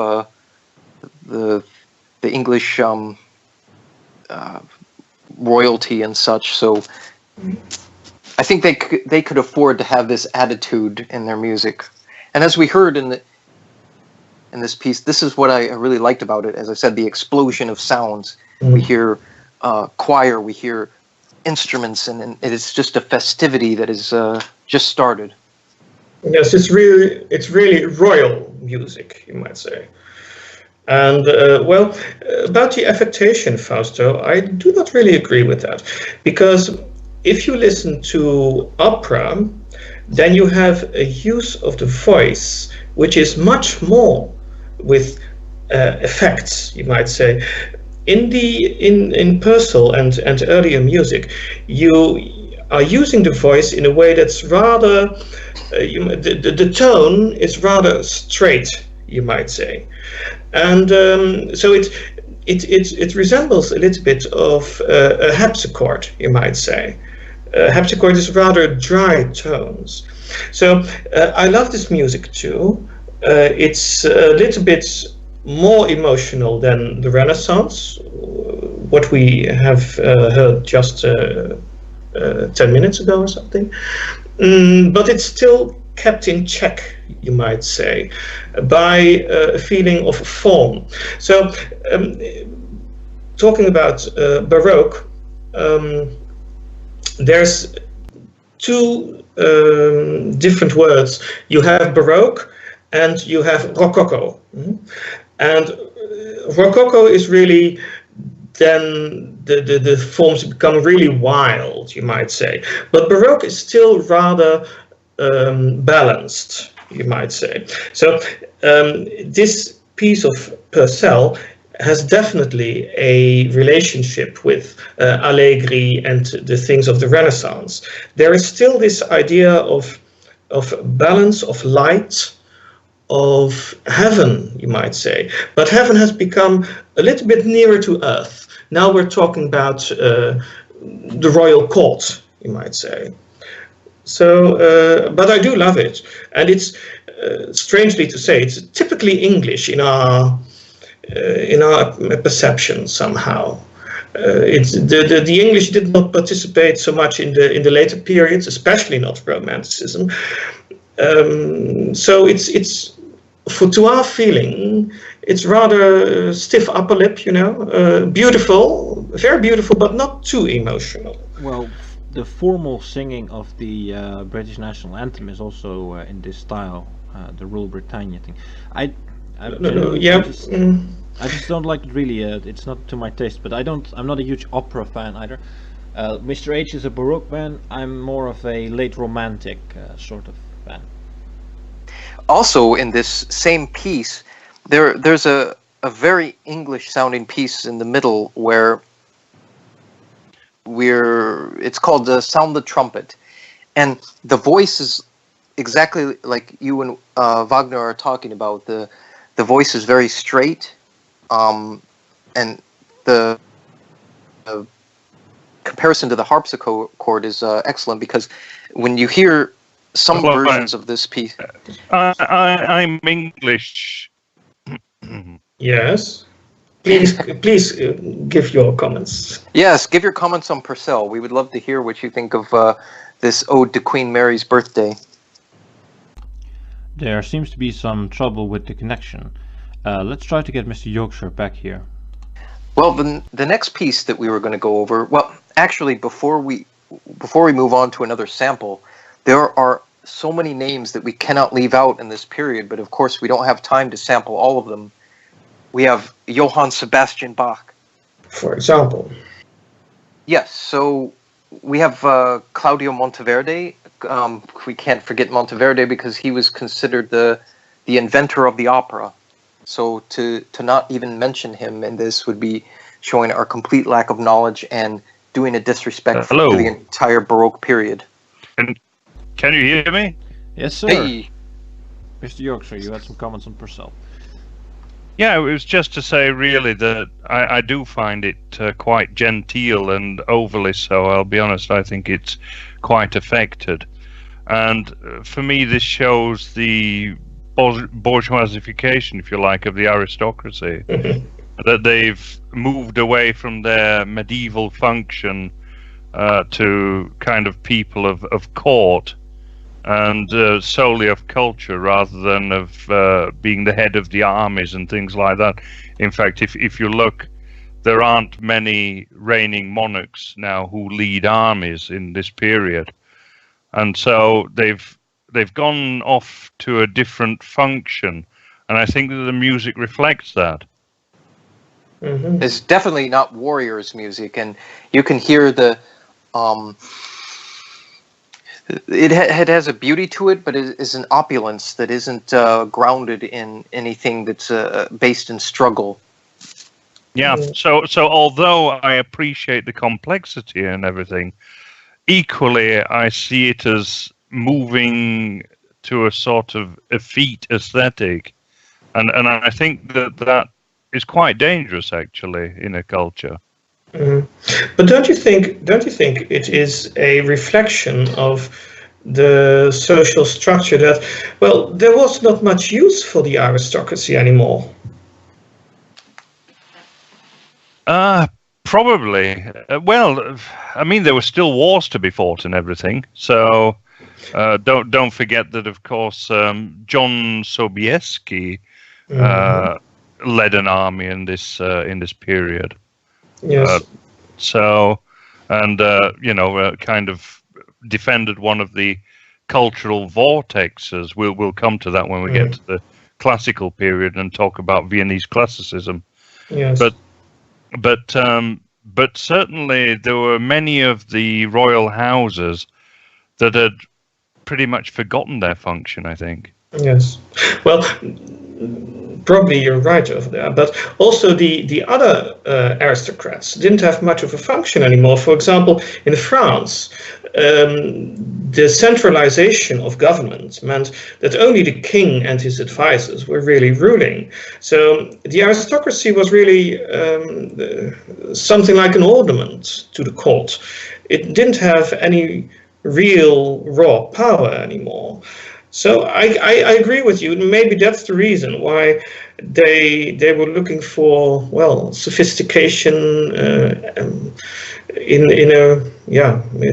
the English royalty and such. So I think they could afford to have this attitude in their music. And as we heard in this piece, this is what I really liked about it. As I said, the explosion of sounds. We hear choir, we hear instruments, and it's just a festivity that is just started. Yes, it's really royal music, you might say. And about the affectation, Fausto, I do not really agree with that, because if you listen to opera, then you have a use of the voice which is much more with effects, you might say. In Purcell and earlier music, you are using the voice in a way that's rather the tone is rather straight, you might say, and so it resembles a little bit of a harpsichord, you might say. Harpsichord is rather dry tones. So I love this music too. It's a little bit more emotional than the Renaissance, what we have heard just 10 minutes ago or something. But it's still kept in check, you might say, by a feeling of form. So talking about Baroque, there's two different words. You have Baroque and you have Rococo. And Rococo is really then the forms become really wild, you might say. But Baroque is still rather balanced, you might say. So this piece of Purcell has definitely a relationship with Allegri and the things of the Renaissance. There is still this idea of balance, of light, of heaven, you might say. But heaven has become a little bit nearer to earth. Now we're talking about the royal court, you might say. So, but I do love it. And it's, strangely to say, it's typically English in our perception somehow. It's the English did not participate so much in the later periods, especially not Romanticism. So it's to our feeling, it's rather stiff upper lip, you know, beautiful, very beautiful, but not too emotional. Well, the formal singing of the British national anthem is also in this style, the Rule Britannia thing. I just don't like it really. It's not to my taste, but I'm not a huge opera fan either. Mr. H is a Baroque fan. I'm more of a late Romantic sort of fan. Also, in this same piece, there's a very English-sounding piece in the middle where it's called "Sound the Trumpet," and the voice is exactly like you and Wagner are talking about. The voice is very straight, and the comparison to the harpsichord is excellent, because when you hear some versions of this piece, I'm English. Yes. Please give your comments. Yes, give your comments on Purcell. We would love to hear what you think of this ode to Queen Mary's birthday. There seems to be some trouble with the connection. Let's try to get Mr. Yorkshire back here. Well, the next piece that we were going to go over, well, actually, before we move on to another sample, there are so many names that we cannot leave out in this period, but of course we don't have time to sample all of them. We have Johann Sebastian Bach, for example. Yes, so we have Claudio Monteverde. We can't forget Monteverde because he was considered the inventor of the opera. So to not even mention him in this would be showing our complete lack of knowledge and doing a disrespect to the entire Baroque period. Can you hear me? Yes, sir. Hey. Mr. Yorkshire, you had some comments on Purcell. Yeah, it was just to say really that I do find it quite genteel and overly so. I'll be honest, I think it's quite affected. And for me, this shows the bourgeoisification, if you like, of the aristocracy. that they've moved away from their medieval function to kind of people of court and solely of culture rather than of being the head of the armies and things like that. In fact, if you look, there aren't many reigning monarchs now who lead armies in this period, and so they've gone off to a different function, and I think that the music reflects that. Mm-hmm. It's definitely not warriors' music, and you can hear the it has a beauty to it, but it is an opulence that isn't grounded in anything that's based in struggle. Yeah. So although I appreciate the complexity and everything, equally I see it as moving to a sort of effete aesthetic, and I think that is quite dangerous actually in a culture. Mm-hmm. But don't you think it is a reflection of the social structure that, well, there was not much use for the aristocracy anymore? Probably. Well, I mean, there were still wars to be fought and everything. So don't forget that, of course, John Sobieski led an army in this period. Yes. Kind of defended one of the cultural vortexes. We'll come to that when we get to the classical period and talk about Viennese classicism. Yes. But certainly there were many of the royal houses that had pretty much forgotten their function, I think. Yes. Well, probably you're right over there. But also the other aristocrats didn't have much of a function anymore. For example, in France, the centralization of government meant that only the king and his advisors were really ruling. So the aristocracy was really something like an ornament to the court. It didn't have any real raw power anymore. So I agree with you. Maybe that's the reason why they were looking for, well, sophistication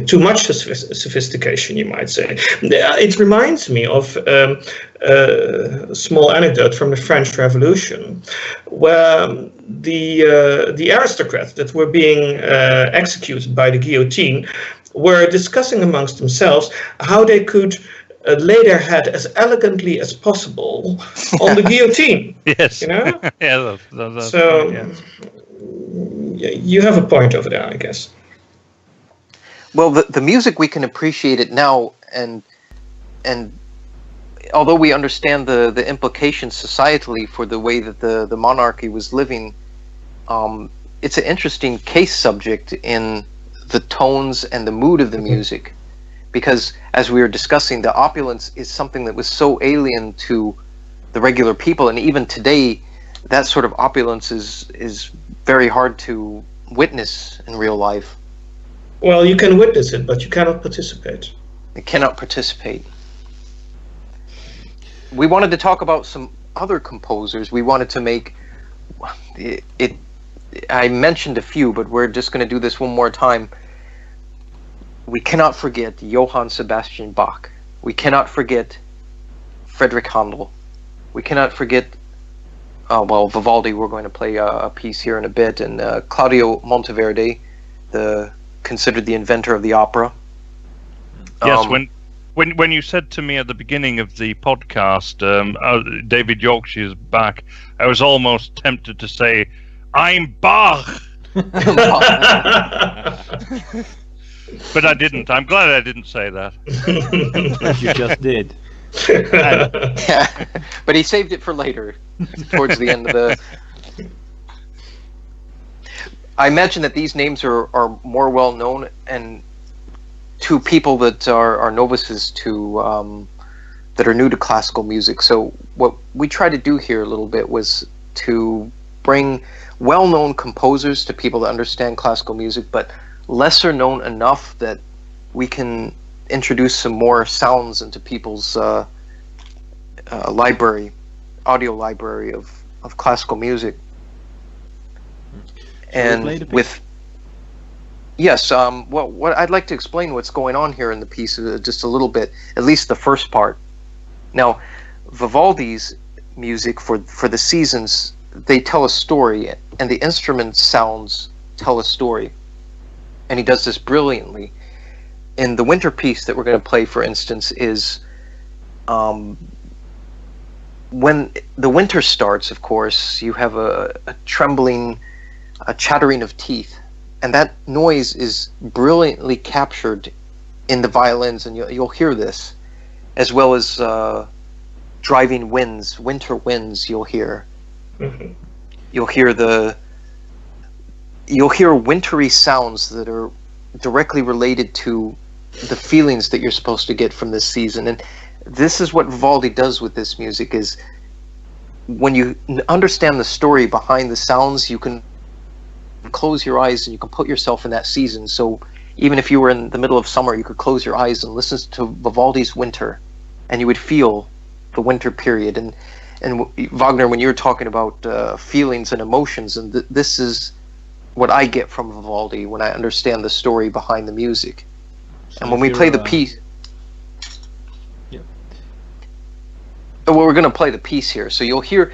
too much sophistication, you might say. It reminds me of a small anecdote from the French Revolution, where the aristocrats that were being executed by the guillotine were discussing amongst themselves how they could lay their head as elegantly as possible on the guillotine. Yes. You know? Yeah. That's so right, yes. You have a point over there, I guess. Well, the music, we can appreciate it now, and although we understand the implications societally for the way that the monarchy was living, it's an interesting case subject in the tones and the mood of the music. Because, as we were discussing, the opulence is something that was so alien to the regular people, and even today, that sort of opulence is very hard to witness in real life. Well, you can witness it, but you cannot participate. You cannot participate. We wanted to talk about some other composers. We wanted to make it. I mentioned a few, but we're just going to do this one more time. We cannot forget Johann Sebastian Bach. We cannot forget Friedrich Handel. We cannot forget, Vivaldi. We're going to play a piece here in a bit, and Claudio Monteverdi, considered the inventor of the opera. Yes, when you said to me at the beginning of the podcast, David Yorkshire's back, I was almost tempted to say, "I'm Bach." But I didn't. I'm glad I didn't say that. But you just did. Yeah, but he saved it for later, towards the end of the... I imagine that these names are more well known and to people that are novices to that are new to classical music. So what we tried to do here a little bit was to bring well-known composers to people that understand classical music, but lesser known enough that we can introduce some more sounds into people's audio library of classical music. And play the piece? with yes, well, what I'd like to explain what's going on here in the piece just a little bit, at least the first part. Now, Vivaldi's music for the seasons, they tell a story, and the instrument sounds tell a story, and he does this brilliantly. In the winter piece that we're going to play, for instance, is when the winter starts. Of course, you have a trembling, a chattering of teeth, and that noise is brilliantly captured in the violins, and you'll hear this, as well as driving winds, winter winds. You'll hear. Mhm. You'll hear wintry sounds that are directly related to the feelings that you're supposed to get from this season. And this is what Vivaldi does with this music, is when you understand the story behind the sounds, you can close your eyes and you can put yourself in that season. So even if you were in the middle of summer, you could close your eyes and listen to Vivaldi's Winter, and you would feel the winter period. And Wagner, when you're talking about feelings and emotions, and this is what I get from Vivaldi when I understand the story behind the music. So And when if we play you're, the piece, Yeah. well, we're going to play the piece here. So you'll hear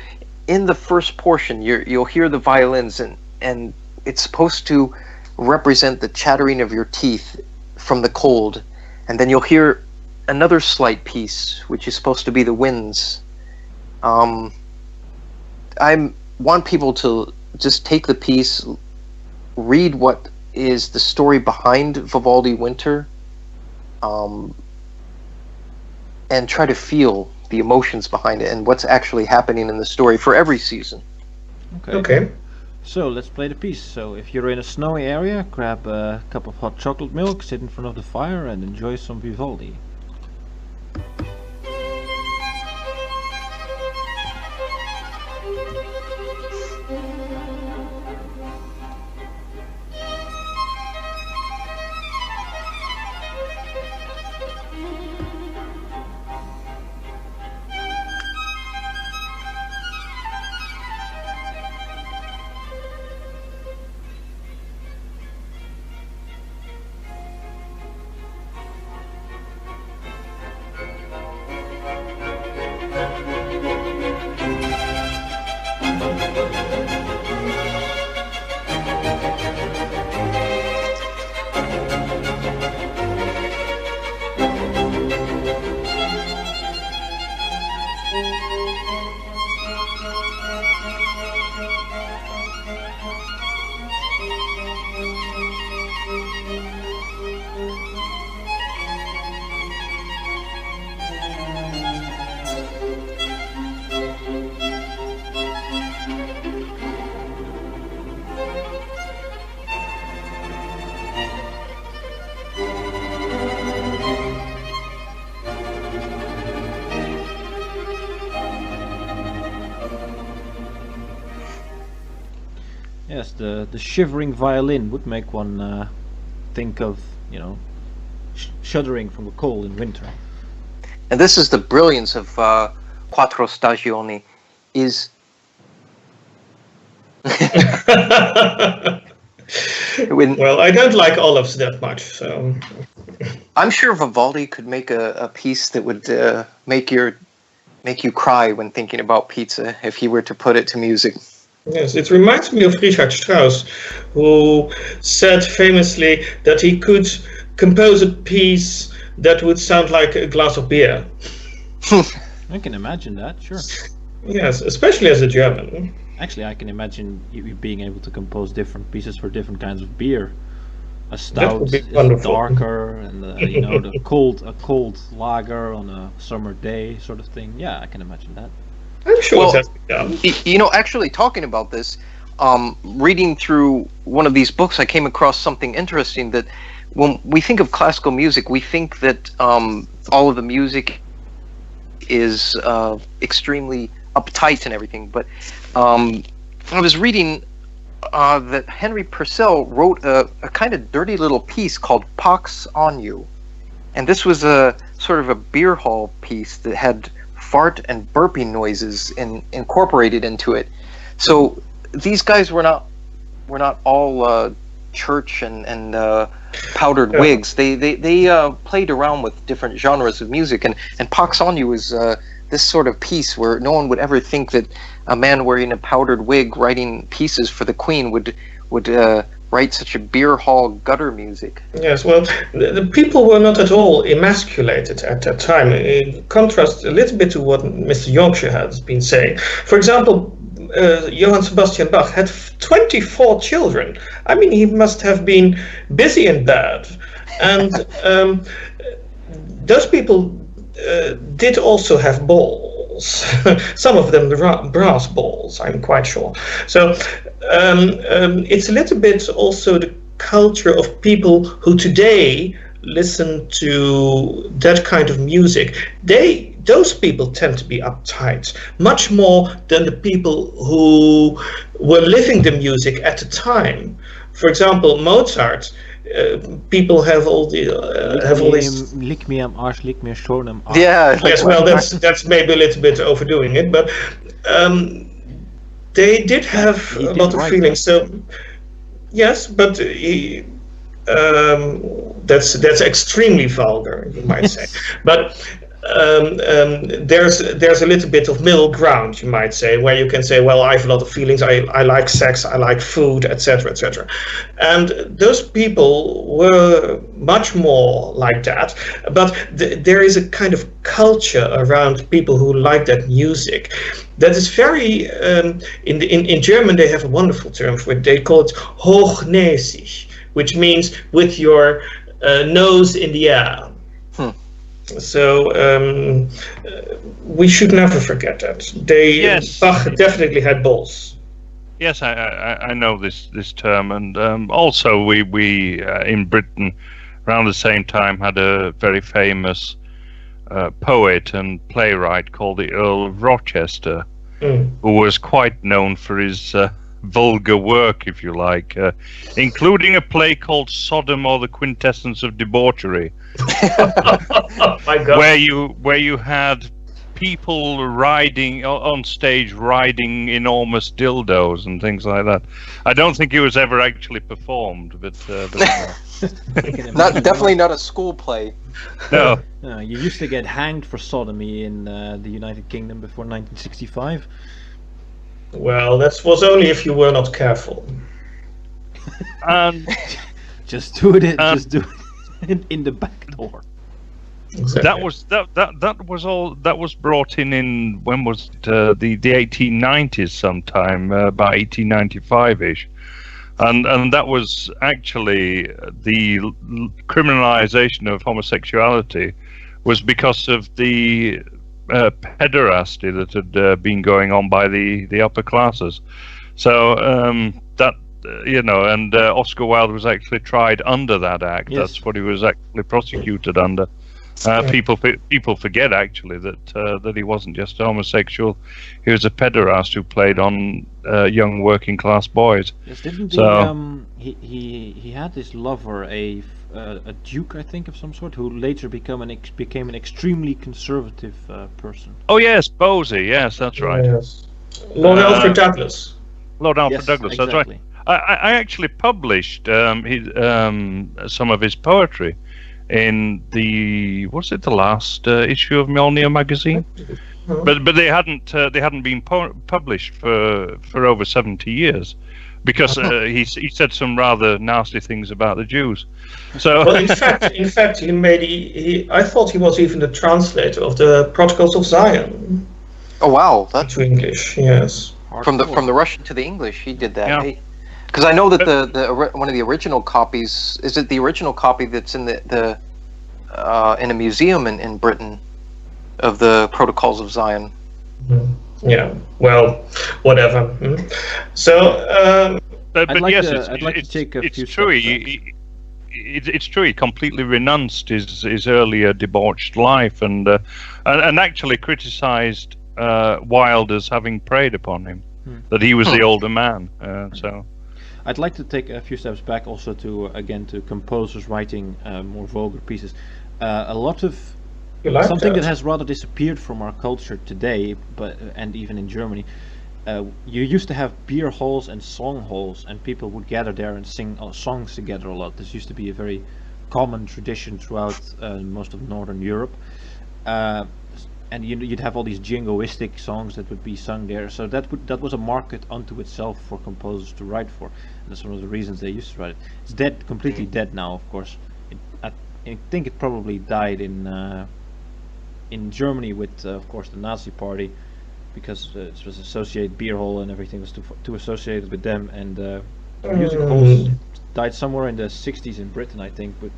in the first portion, you'll hear the violins, and it's supposed to represent the chattering of your teeth from the cold, and then you'll hear another slight piece, which is supposed to be the winds. I want people to just take the piece, read what is the story behind Vivaldi Winter, and try to feel the emotions behind it and what's actually happening in the story for every season. Okay. So let's play the piece. So if you're in a snowy area, grab a cup of hot chocolate milk, sit in front of the fire, and enjoy some Vivaldi. Yes, the shivering violin would make one think of, shuddering from the cold in winter. And this is the brilliance of Quattro Stagioni, is when Well, I don't like olives that much, so I'm sure Vivaldi could make a piece that would make you cry when thinking about pizza if he were to put it to music. yes, it reminds me of Richard Strauss, who said famously that he could compose a piece that would sound like a glass of beer. I can imagine that, sure. Yes, especially as a German. Actually, I can imagine you being able to compose different pieces for different kinds of beer. A That stout would be is wonderful. darker, and a cold lager on a summer day, sort of thing. Yeah, I can imagine that. I'm sure Well, it has been done. Actually talking about this, reading through one of these books, I came across something interesting, that when we think of classical music, we think that all of the music is extremely uptight and everything. But I was reading that Henry Purcell wrote a kind of dirty little piece called Pox on You. And this was a sort of a beer hall piece that had fart and burping noises incorporated into it. So these guys were not were not all church and powdered Yeah. wigs. They played around with different genres of music, and Pax on You is this sort of piece where no one would ever think that a man wearing a powdered wig writing pieces for the Queen would write such a beer hall gutter music. Yes, well, the people were not at all emasculated at that time. In contrast a little bit to what Mr. Yorkshire has been saying. For example, Johann Sebastian Bach had 24 children. I mean, he must have been busy and bad. And those people did also have balls. Some of them brass balls, I'm quite sure. So it's a little bit also the culture of people who today listen to that kind of music. Those people tend to be uptight, much more than the people who were living the music at the time. For example, Mozart. People have all these. Lick me am Arsch, lick me schon am Arsch. Yeah. Yes, well, that's maybe a little bit overdoing it, but they did have a lot of feelings. So yes, but that's extremely vulgar, you might say. But there's a little bit of middle ground, you might say, where you can say, well, I have a lot of feelings. I like sex, I like food, etc., etc. And those people were much more like that. But there is a kind of culture around people who like that music that is very. In German, they have a wonderful term for it. They call it hochnäsig, which means with your nose in the air. So we should never forget that. Yes. Bach definitely had balls. Yes, I know this term, and also we in Britain around the same time had a very famous poet and playwright called the Earl of Rochester, who was quite known for his vulgar work, if you like, including a play called Sodom, or the Quintessence of Debauchery. My God. where you had people riding on stage, riding enormous dildos and things like that. I don't think it was ever actually performed, but definitely not a school play. no. No, you used to get hanged for sodomy in the United Kingdom before 1965. Well, that was only if you were not careful. And Just do it. Just do it in the back door. Exactly. that was brought in when was it? The 1890s sometime, about 1895-ish. And that was actually the criminalization of homosexuality was because of the pederasty that had been going on by the upper classes. So that and Oscar Wilde was actually tried under that act. Yes. That's what he was actually prosecuted under. People forget actually that he wasn't just a homosexual; he was a pederast who played on young working class boys. Yes, didn't he had this lover, a duke, I think, of some sort, who later became an extremely conservative person. Oh yes, Bosie. Yes, that's right. Yes. Lord Alfred Douglas. Lord Alfred Yes, Douglas. exactly. That's right. I actually published some of his poetry in the last issue of Mjolnir magazine, but they hadn't been published for over 70 years because he said some rather nasty things about the Jews. So Well, in fact, I thought he was even the translator of the Protocols of Zion Oh wow, that's to English. Yes. from the Russian to the English. He did that. Yeah. Because I know that one of the original copies, is it the original copy that's in the in a museum in Britain of the Protocols of Zion. Yeah. Well, whatever. So. but I'd like yes, to take a few it's true. steps back. It's true. He completely renounced his earlier debauched life and actually criticised Wilde as having preyed upon him, that he was the older man. So. I'd like to take a few steps back also to composers writing more vulgar pieces. A lot of You like something that? that has rather disappeared from our culture today, and even in Germany, you used to have beer halls and song halls, and people would gather there and sing songs together a lot. This used to be a very common tradition throughout most of Northern Europe. And you'd have all these jingoistic songs that would be sung there. So that was a market unto itself for composers to write for. And that's one of the reasons they used to write it. It's dead, completely dead now, of course. I think it probably died in Germany with, of course, the Nazi Party, because it was associated beer hall and everything was too associated with them. And music halls died somewhere in the 60s in Britain, I think. But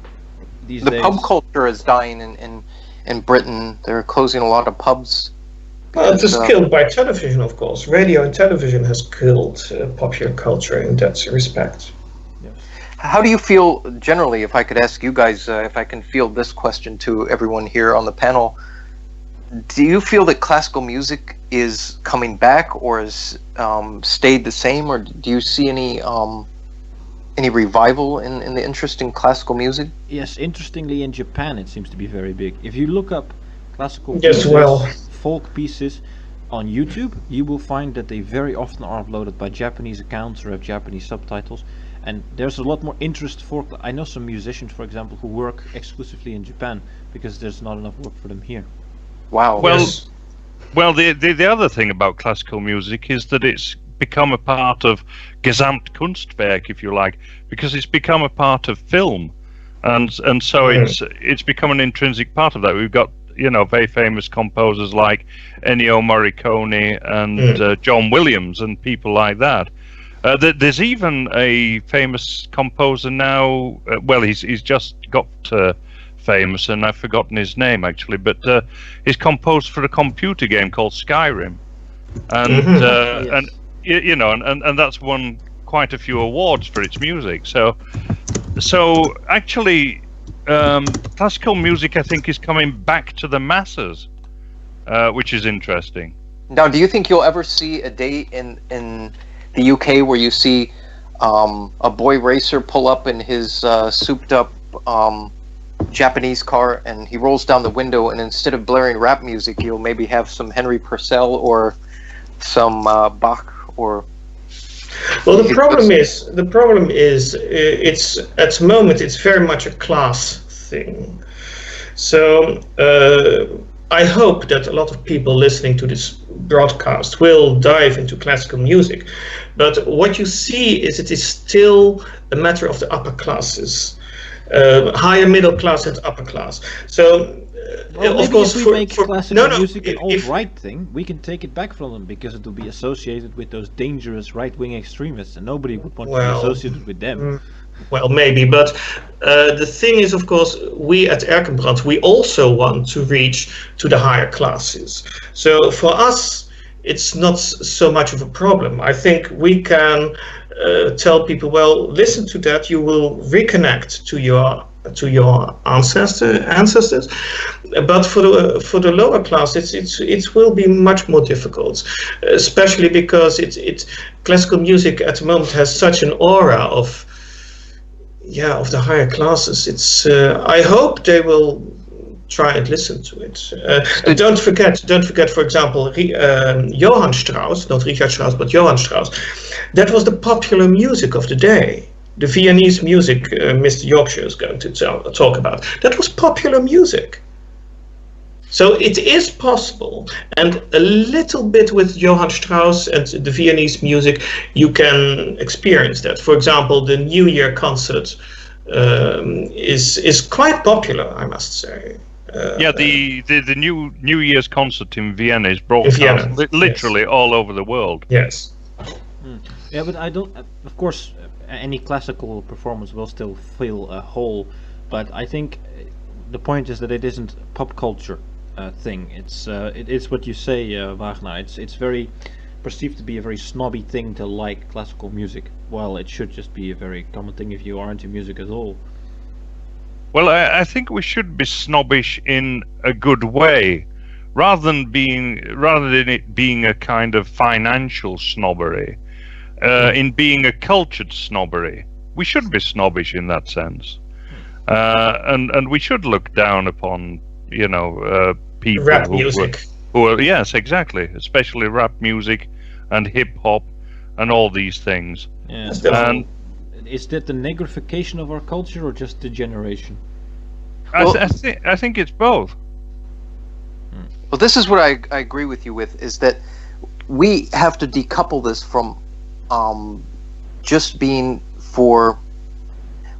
these days, pub culture is dying in Britain. They're closing a lot of pubs. It is killed by television, of course. Radio and television has killed popular culture in that respect. yes. How do you feel generally, if I could ask you guys, if I can field this question to everyone here on the panel, do you feel that classical music is coming back or has stayed the same, or do you see any revival in the interest in classical music? Yes, interestingly, in Japan it seems to be very big. If you look up classical Yes, pieces, folk pieces on YouTube, you will find that they very often are uploaded by Japanese accounts or have Japanese subtitles. And there's a lot more interest for. I know some musicians, for example, who work exclusively in Japan because there's not enough work for them here. Wow. Well, Yes. well, the other thing about classical music is that it's become a part of Gesamtkunstwerk, if you like, because it's become a part of film, and so it's become an intrinsic part of that. We've got very famous composers like Ennio Morricone and John Williams and people like that. There's even a famous composer now. Well, he's just got famous, and I've forgotten his name actually, but he's composed for a computer game called Skyrim, and Yes. and that's won quite a few awards for its music. So actually, classical music, I think, is coming back to the masses, which is interesting. Now, do you think you'll ever see a day in the UK where you see a boy racer pull up in his souped up Japanese car, and he rolls down the window, and instead of blaring rap music, you'll maybe have some Henry Purcell or some Bach or... Well, the problem is, it's at the moment it's very much a class thing. So I hope that a lot of people listening to this broadcast will dive into classical music. But what you see is it is still a matter of the upper classes, higher middle class and upper class. So. Well, Of course, if we make classical no, music an if- alt-right thing, we can take it back from them because it will be associated with those dangerous right-wing extremists, and nobody would want to be Well, associated with them. Well, maybe, but the thing is, of course, we at Erkenbrand, we also want to reach to the higher classes. So for us, it's not so much of a problem. I think we can tell people, well, listen to that, you will reconnect to your ancestors. But for the lower class, it will be much more difficult, especially because classical music at the moment has such an aura of the higher classes. I hope they will try and listen to it. And don't forget, for example, Johann Strauss, not Richard Strauss, but Johann Strauss. That was the popular music of the day. The Viennese music Mr. Yorkshire is going to talk about. That was popular music. So it is possible, and a little bit with Johann Strauss and the Viennese music, you can experience that. For example, the New Year concert is quite popular, I must say. The New Year's concert in Vienna is broadcast Vienna, literally all over the world. Yes. Yeah, but I don't. Of course, any classical performance will still fill a hole, but I think the point is that it isn't pop culture thing. It's what you say, Wagner. It's very perceived to be a very snobby thing to like classical music. Well, it should just be a very common thing if you are into music at all. Well, I think we should be snobbish in a good way, rather than it being a kind of financial snobbery. In being a cultured snobbery, we should be snobbish in that sense, and we should look down upon people Rap music. who are yes, exactly, especially rap music, and hip hop and all these things. Yeah. Still- And Is that the negrification of our culture or just degeneration? Well- I think it's both. Well, this is what I agree with you with, is that we have to decouple this from just being for,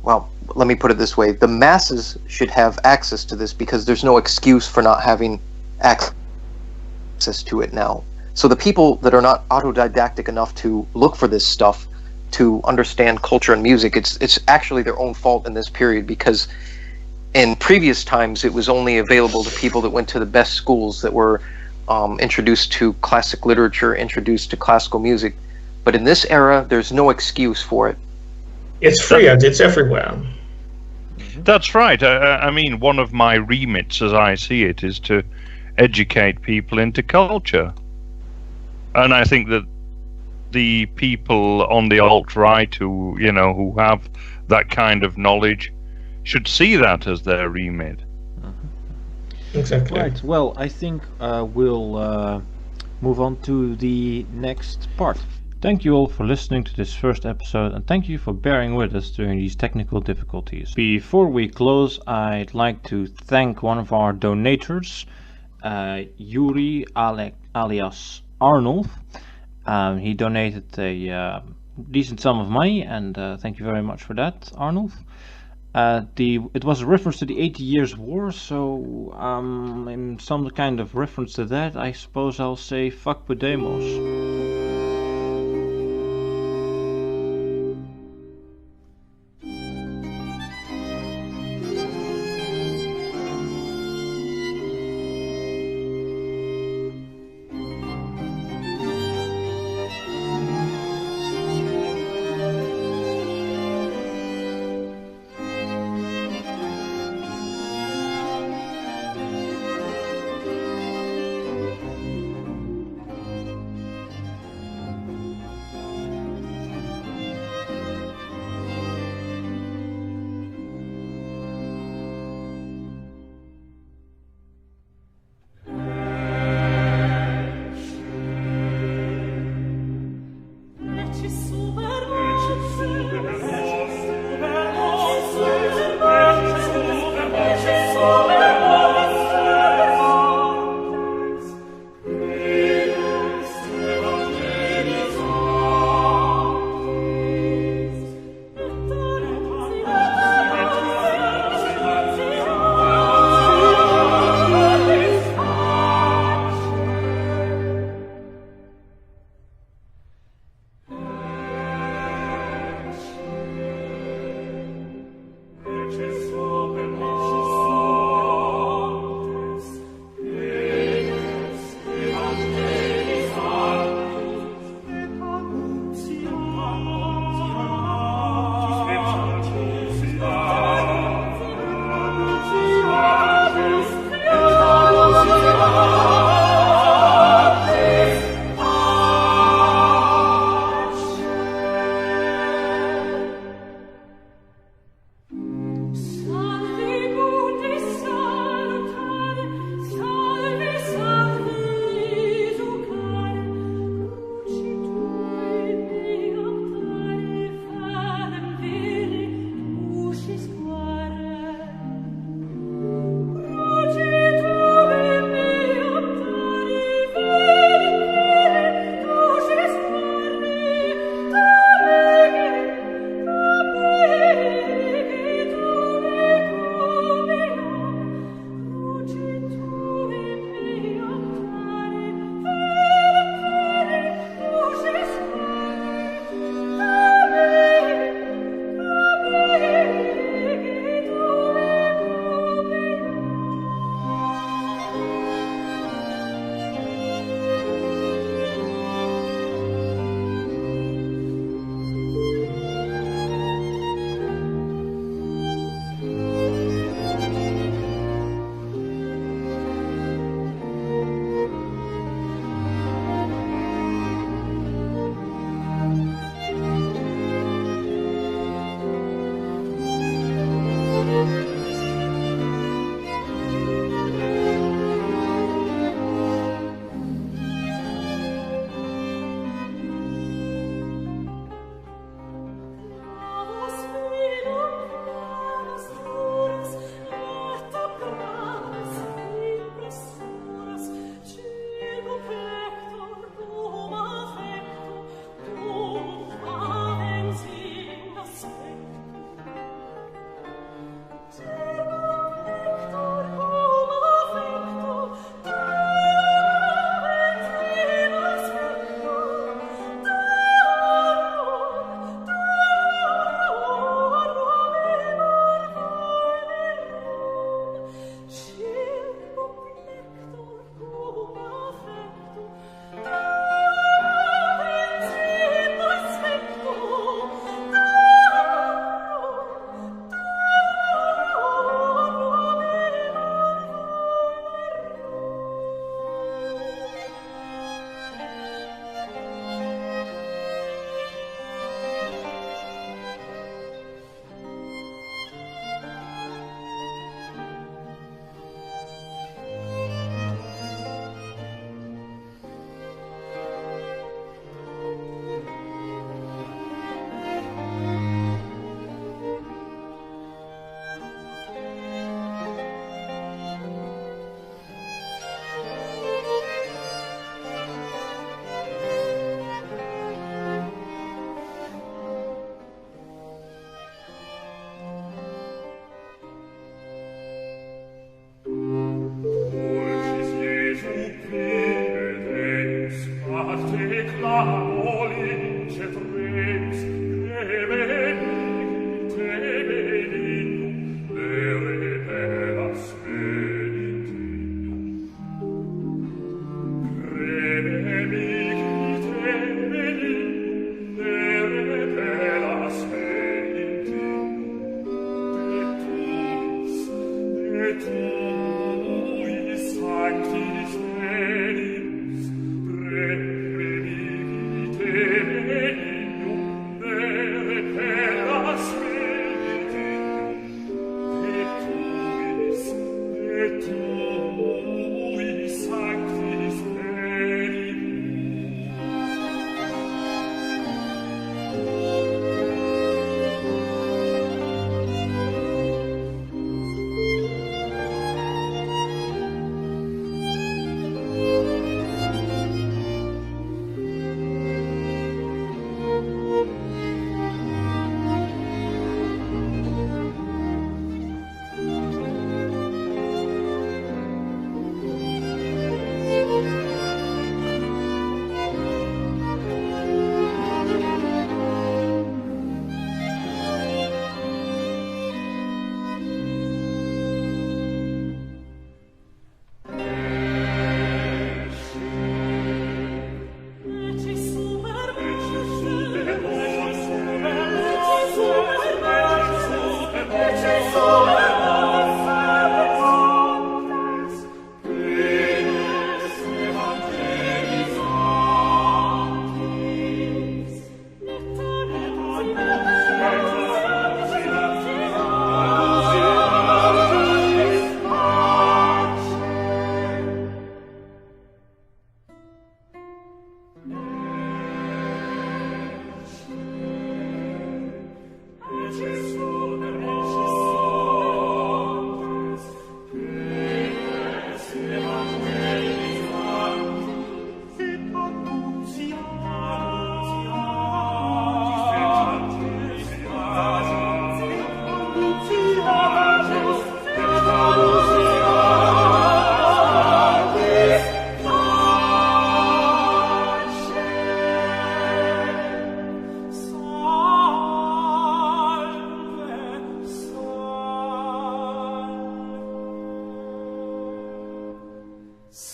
well, let me put it this way. The masses should have access to this because there's no excuse for not having access to it now. So the people that are not autodidactic enough to look for this stuff, to understand culture and music, it's actually their own fault in this period, because in previous times it was only available to people that went to the best schools, that were introduced to classic literature, introduced to classical music. But in this era, there's no excuse for it. It's free and it's everywhere. That's right. I mean, one of my remits, as I see it, is to educate people into culture. And I think that the people on the alt-right who have that kind of knowledge should see that as their remit. Exactly. Right, well, I think we'll move on to the next part. Thank you all for listening to this first episode, and thank you for bearing with us during these technical difficulties. Before we close, I'd like to thank one of our donators, Yuri alias Arnulf. He donated a decent sum of money, and thank you very much for that, Arnulf. It was a reference to the 80 Years' War, so in some kind of reference to that, I suppose I'll say fuck Podemos.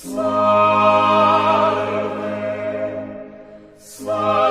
Salve, salve.